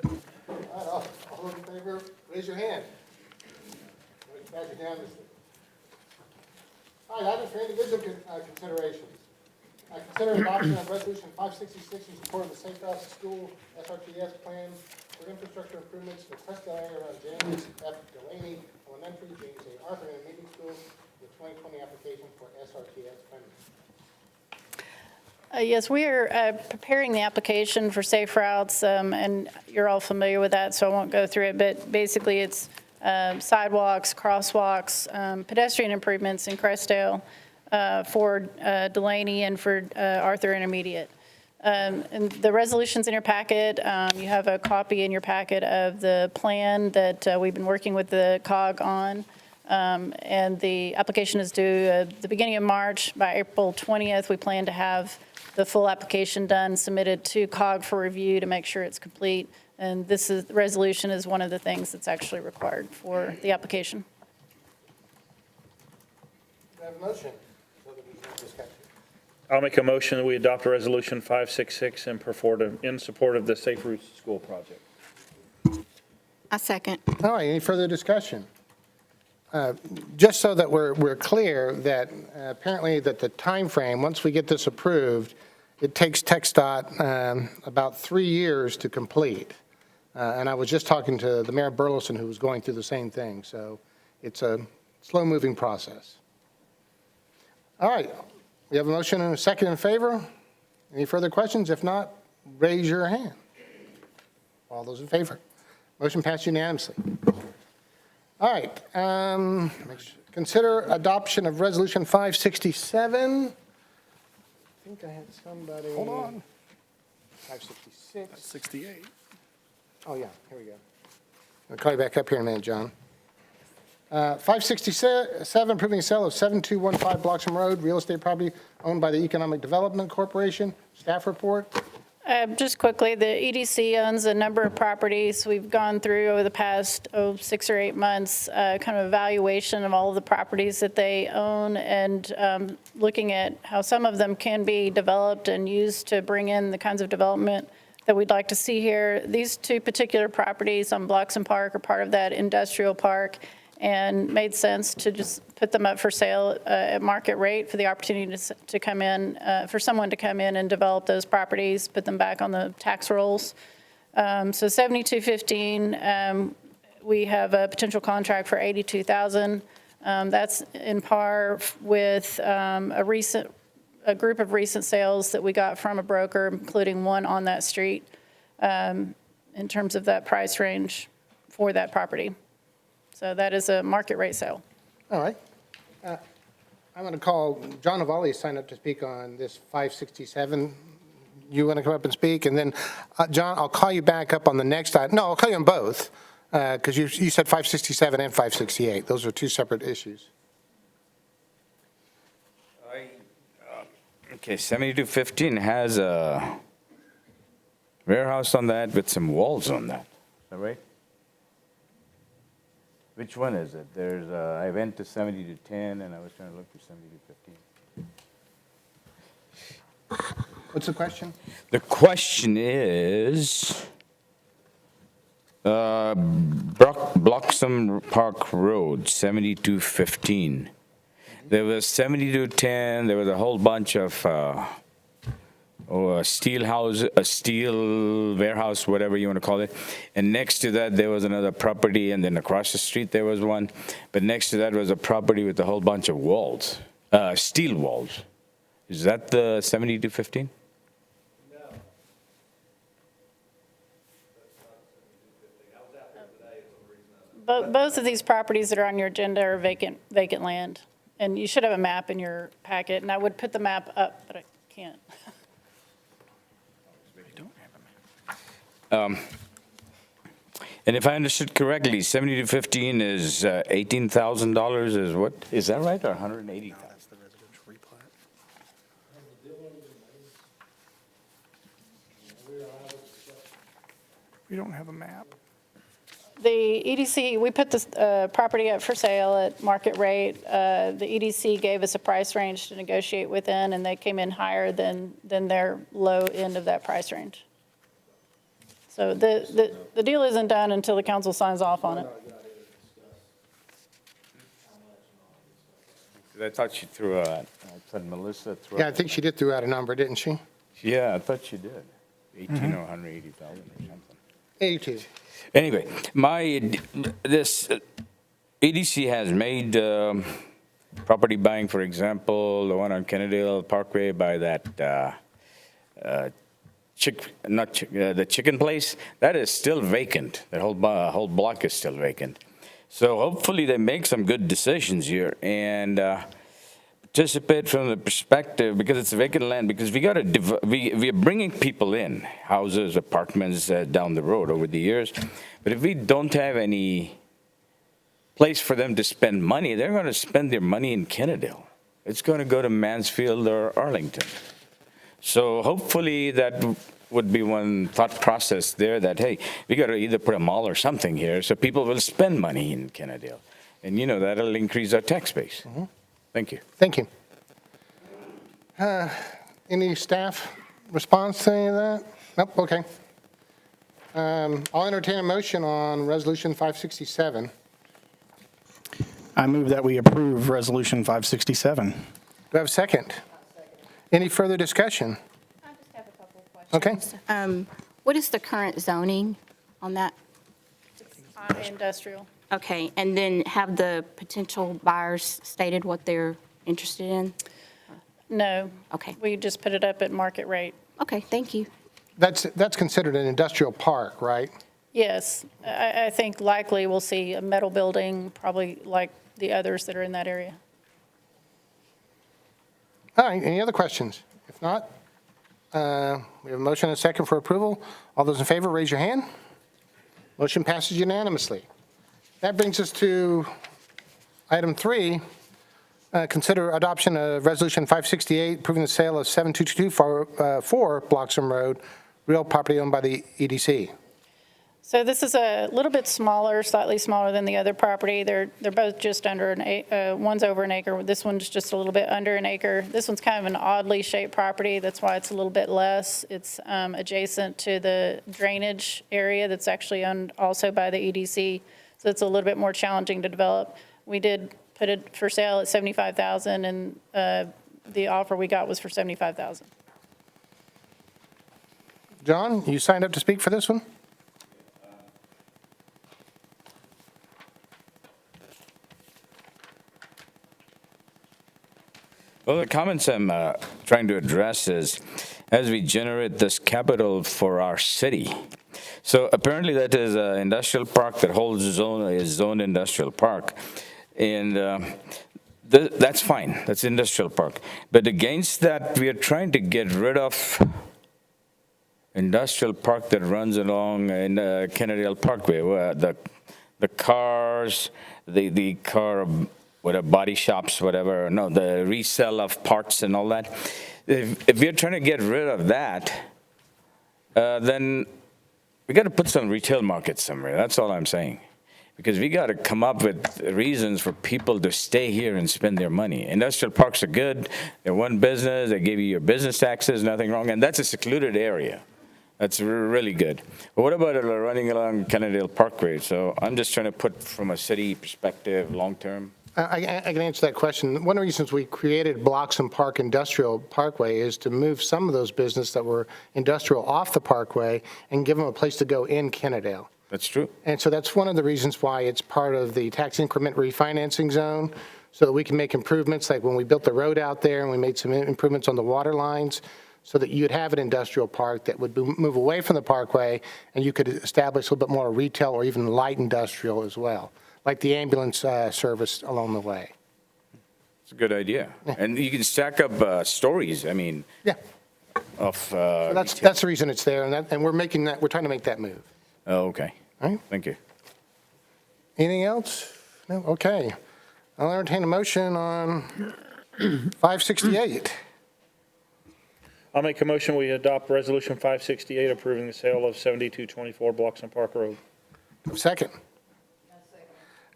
All right, all those in favor, raise your hand. Motion passes unanimously. All right, items for individual considerations. Consider adoption of resolution 566 in support of the Safe Routes to School SRTS plan for infrastructure improvements for Preston area around James F. Delaney Elementary, James A. Arthur Intermediate School, the 2020 application for SRTS funding. Yes, we are preparing the application for Safe Routes, and you're all familiar with that, so I won't go through it, but basically it's sidewalks, crosswalks, pedestrian improvements in Crestdale for Delaney and for Arthur Intermediate. And the resolution's in your packet. You have a copy in your packet of the plan that we've been working with the COG on. And the application is due at the beginning of March. By April 20th, we plan to have the full application done, submitted to COG for review to make sure it's complete. And the resolution is one of the things that's actually required for the application. Do I have a motion? So that we can discuss it. I'll make a motion that we adopt a resolution 566 in support of the Safe Routes to School project. A second. All right, any further discussion? Just so that we're clear that apparently that the time frame, once we get this approved, it takes TxDOT about 3 years to complete. And I was just talking to the Mayor Burleson, who was going through the same thing. So it's a slow-moving process. All right, we have a motion and a second in favor. Any further questions? If not, raise your hand. All those in favor. Motion passed unanimously. All right, consider adoption of resolution 567. I think I had somebody. Hold on. 566. 68. Oh, yeah, here we go. I'll call you back up here in a minute, John. 567, approving sale of 7215 Bloxham Road, real estate property owned by the Economic Development Corporation. Staff report. Just quickly, the EDC owns a number of properties. We've gone through over the past 6 or 8 months, kind of evaluation of all of the properties that they own and looking at how some of them can be developed and used to bring in the kinds of development that we'd like to see here. These 2 particular properties on Bloxham Park are part of that industrial park, and made sense to just put them up for sale at market rate for the opportunity to come in, for someone to come in and develop those properties, put them back on the tax rolls. So 7215, we have a potential contract for $82,000. That's in par with a group of recent sales that we got from a broker, including one on that street, in terms of that price range for that property. So that is a market rate sale. All right. I'm going to call John Navalli signed up to speak on this 567. You want to come up and speak? And then, John, I'll call you back up on the next item. No, I'll call you on both, because you said 567 and 568. Those are 2 separate issues. Okay, 7215 has a warehouse on that with some walls on that. Is that right? Which one is it? There's, I went to 70-10 and I was trying to look for 70-15. What's the question? The question is, Bloxham Park Road, 7215. There was 70-10, there was a whole bunch of steel warehouse, whatever you want to call it. And next to that, there was another property, and then across the street, there was one. But next to that was a property with a whole bunch of walls, steel walls. Is that the 7215? Both of these properties that are on your agenda are vacant land. And you should have a map in your packet, and I would put the map up, but I can't. And if I understood correctly, 70-15 is $18,000 is what? Is that right, or 180? That's the residential replat. We don't have a map. The EDC, we put this property up for sale at market rate. The EDC gave us a price range to negotiate within, and they came in higher than their low end of that price range. So the deal isn't done until the council signs off on it. I thought she threw out, I thought Melissa threw out. Yeah, I think she did throw out a number, didn't she? Yeah, I thought she did. 18 or 180,000 or something. 82. Anyway, this EDC has made property buying, for example, the one on Kennedale Parkway by that the chicken place, that is still vacant. That whole block is still vacant. So hopefully they make some good decisions here and participate from the perspective, because it's vacant land, because we are bringing people in, houses, apartments down the road over the years. But if we don't have any place for them to spend money, they're going to spend their money in Kennedale. It's going to go to Mansfield or Arlington. So hopefully that would be one thought process there, that, hey, we got to either put a mall or something here so people will spend money in Kennedale. And, that'll increase our tax base. Thank you. Thank you. Any staff response to any of that? Nope, okay. I'll entertain a motion on Resolution 567. I move that we approve Resolution 567. Do I have a second? Any further discussion? I just have a couple of questions. Okay. What is the current zoning on that? Industrial. Okay, and then have the potential buyers stated what they're interested in? No. Okay. We just put it up at market rate. Okay, thank you. That's considered an industrial park, right? Yes, I think likely we'll see a metal building, probably like the others that are in that area. All right, any other questions? If not, we have a motion and a second for approval. All those in favor, raise your hand. Motion passes unanimously. That brings us to Item 3, consider adoption of Resolution 568, approving the sale of 7224 Bloxham Road, real property owned by the EDC. So this is a little bit smaller, slightly smaller than the other property. They're both just under one's over an acre. This one's just a little bit under an acre. This one's kind of an oddly shaped property. That's why it's a little bit less. It's adjacent to the drainage area that's actually owned also by the EDC. So it's a little bit more challenging to develop. We did put it for sale at $75,000, and the offer we got was for $75,000. John, you signed up to speak for this one? Well, the comments I'm trying to address is, as we generate this capital for our city. So apparently that is an industrial park that holds its own industrial park. And that's fine, that's industrial park. But against that, we are trying to get rid of industrial park that runs along in Kennedale Parkway, where the cars, the car, whatever, body shops, whatever, no, the resale of parts and all that. If we're trying to get rid of that, then we got to put some retail markets somewhere. That's all I'm saying. Because we got to come up with reasons for people to stay here and spend their money. Industrial parks are good. They're one business. They give you your business taxes, nothing wrong. And that's a secluded area. That's really good. But what about running along Kennedale Parkway? So I'm just trying to put from a city perspective, long-term. I can answer that question. One of the reasons we created Bloxham Park Industrial Parkway is to move some of those businesses that were industrial off the parkway and give them a place to go in Kennedale. That's true. And so that's one of the reasons why it's part of the tax increment refinancing zone, so that we can make improvements, like when we built the road out there and we made some improvements on the water lines, so that you'd have an industrial park that would move away from the parkway, and you could establish a little bit more retail or even light industrial as well, like the ambulance service along the way. It's a good idea. Yeah. And you can stack up stories, I mean. Yeah. So that's the reason it's there, and we're trying to make that move. Oh, okay. All right. Thank you. Anything else? No? Okay. I'll entertain a motion on 568. I'll make a motion, we adopt Resolution 568 approving the sale of 7224 Bloxham Park Road. Second.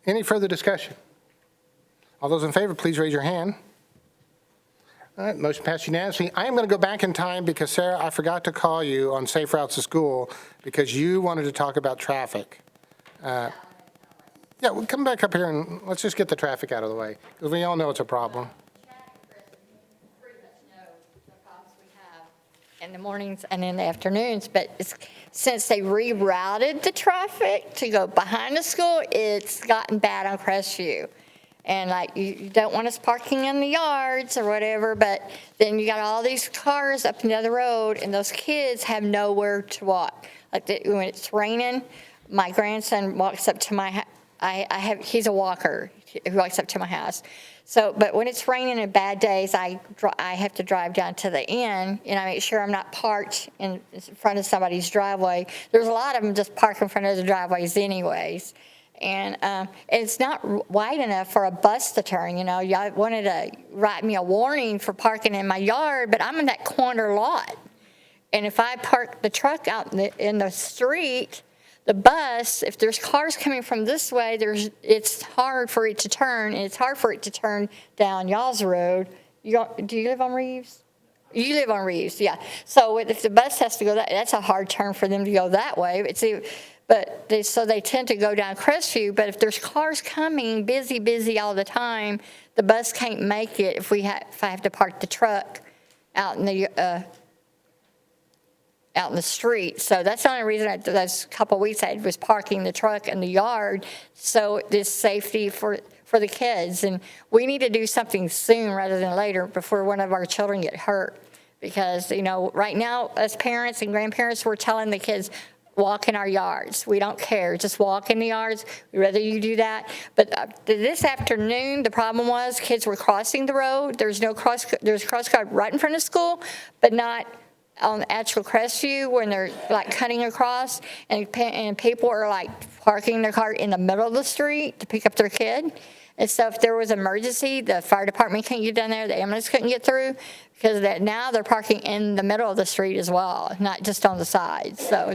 Any further discussion? All those in favor, please raise your hand. All right, motion passed unanimously. I am going to go back in time because, Sarah, I forgot to call you on Safe Routes to School because you wanted to talk about traffic. Yeah, we'll come back up here and let's just get the traffic out of the way because we all know it's a problem. In the mornings and in the afternoons, but since they rerouted the traffic to go behind the school, it's gotten bad on Crestview. And like, you don't want us parking in the yards or whatever, but then you got all these cars up and down the road, and those kids have nowhere to walk. Like when it's raining, my grandson walks up to my house. He's a walker who walks up to my house. So, but when it's raining and bad days, I have to drive down to the end, and I make sure I'm not parked in front of somebody's driveway. There's a lot of them just park in front of the driveways anyways. And it's not wide enough for a bus to turn. You know, y'all wanted to write me a warning for parking in my yard, but I'm in that corner lot. And if I park the truck out in the street, the bus, if there's cars coming from this way, it's hard for it to turn, and it's hard for it to turn down y'all's road. Do you live on Reeves? You live on Reeves, yeah. So if the bus has to go that's a hard turn for them to go that way. So they tend to go down Crestview, but if there's cars coming, busy all the time, the bus can't make it if I have to park the truck out in the street. So that's the only reason those couple of weeks I was parking the truck in the yard, so this safety for the kids. And we need to do something soon rather than later before one of our children get hurt. Because, you know, right now, as parents and grandparents, we're telling the kids, walk in our yards. We don't care. Just walk in the yards. We'd rather you do that. But this afternoon, the problem was kids were crossing the road. There's crossguard right in front of school, but not on the actual Crestview when they're like cutting across, and people are like parking their car in the middle of the street to pick up their kid. And so if there was emergency, the fire department couldn't get down there, the ambulance couldn't get through, because now they're parking in the middle of the street as well, not just on the sides. So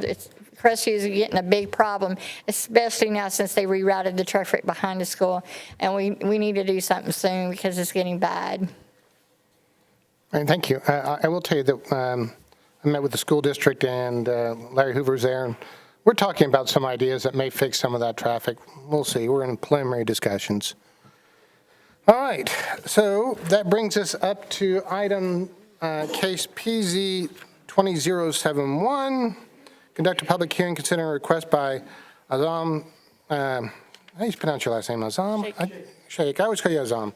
Crestview is getting a big problem, especially now since they rerouted the traffic behind the school. And we need to do something soon because it's getting bad. And thank you. I will tell you that I met with the school district and Larry Hoover's there, and we're talking about some ideas that may fix some of that traffic. We'll see. We're in preliminary discussions. All right. So that brings us up to item case PZ 20071. Conduct a public hearing considering a request by Azam. How do you pronounce your last name? Azam? Sheikh. I always call you Azam.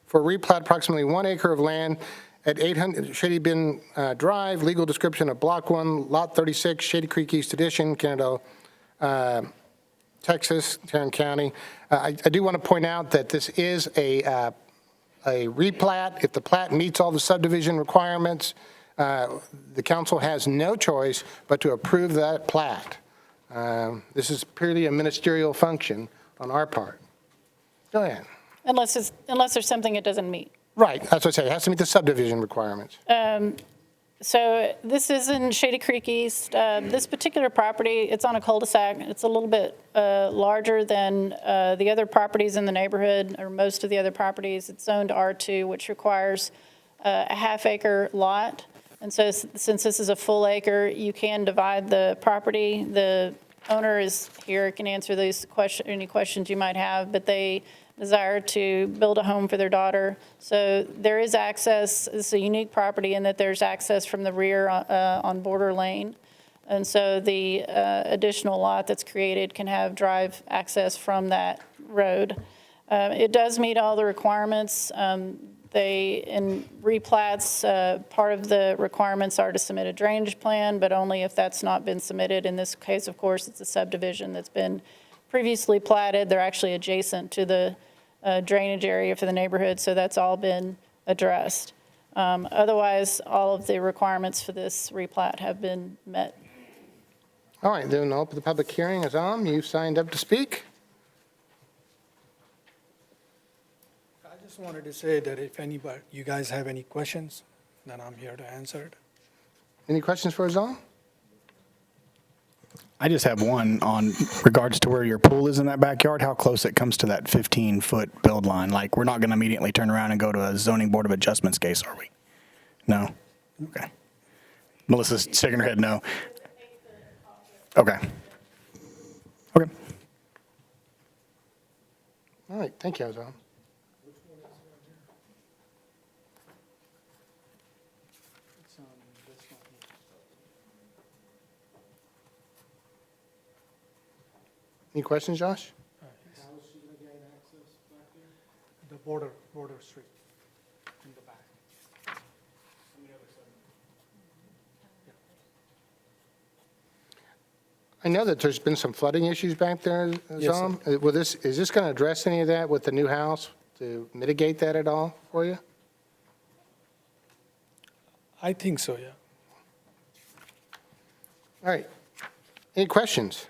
For replat approximately 1 acre of land at 800 Shady Bin Drive, legal description of Block 1, Lot 36, Shady Creek East Edition, Canada, Texas, Tarrant County. I do want to point out that this is a replat. If the plat meets all the subdivision requirements, the council has no choice but to approve that plat. This is purely a ministerial function on our part. Go ahead. Unless there's something it doesn't meet. Right, that's what I say. It has to meet the subdivision requirements. So this is in Shady Creek East. This particular property, it's on a cul-de-sac. It's a little bit larger than the other properties in the neighborhood, or most of the other properties. It's zoned R2, which requires a half-acre lot. And so since this is a full acre, you can divide the property. The owner is here, can answer any questions you might have, but they desire to build a home for their daughter. So there is access. It's a unique property in that there's access from the rear on Border Lane. And so the additional lot that's created can have drive access from that road. It does meet all the requirements. In replats, part of the requirements are to submit a drainage plan, but only if that's not been submitted. In this case, of course, it's a subdivision that's been previously platted. They're actually adjacent to the drainage area for the neighborhood, so that's all been addressed. Otherwise, all of the requirements for this replat have been met. All right, then I'll open the public hearing. Azam, you've signed up to speak. I just wanted to say that if you guys have any questions, then I'm here to answer it. Any questions for Azam? I just have one on regards to where your pool is in that backyard, how close it comes to that 15-foot build line. Like, we're not going to immediately turn around and go to a zoning board of adjustments case, are we? No? Okay. Melissa's shaking her head no. Okay. Okay. All right, thank you, Azam. Any questions, Josh? The border street in the back. I know that there's been some flooding issues back there, Azam. Is this going to address any of that with the new house to mitigate that at all for you? I think so, yeah. All right. Any questions?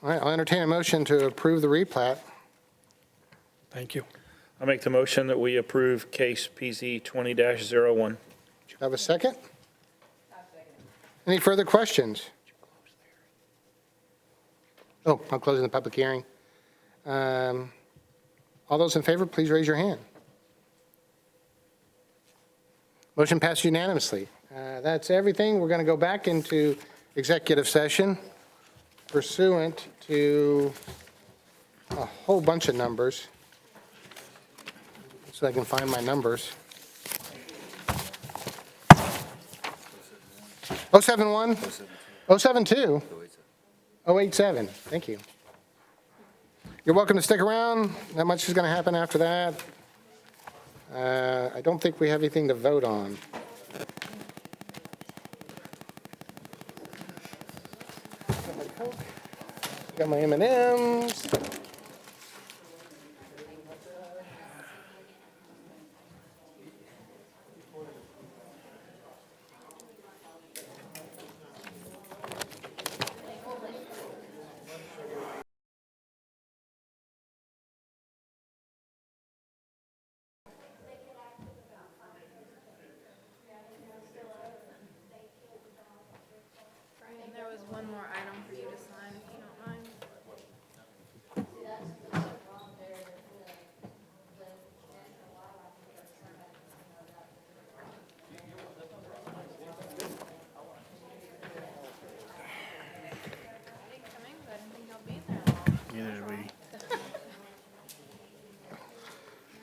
All right, I'll entertain a motion to approve the replat. Thank you. I make the motion that we approve case PZ 20-01. Do you have a second? Any further questions? Oh, I'm closing the public hearing. All those in favor, please raise your hand. Motion passed unanimously. That's everything. We're going to go back into executive session pursuant to a whole bunch of numbers. So I can find my numbers. 071, 072, 087. Thank you. You're welcome to stick around. Not much is going to happen after that. I don't think we have anything to vote on. Got my M&Ms.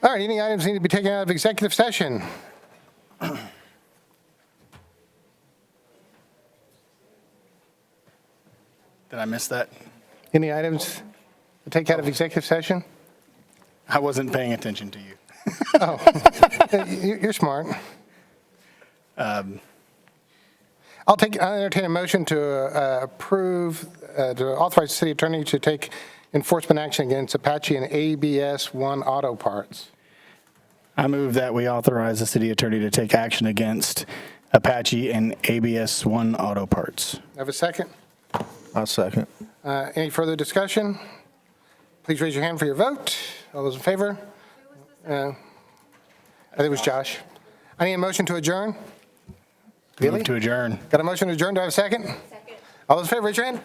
All right, any items need to be taken out of executive session? Did I miss that? Any items to take out of executive session? I wasn't paying attention to you. Oh, you're smart. I'll entertain a motion to approve, to authorize the city attorney to take enforcement action against Apache and ABS One Auto Parts. I move that we authorize the city attorney to take action against Apache and ABS One Auto Parts. Have a second? I'll second. Any further discussion? Please raise your hand for your vote. All those in favor? I think it was Josh. I need a motion to adjourn. Move to adjourn. Got a motion to adjourn. Do I have a second? Second. All those in favor, raise your hand.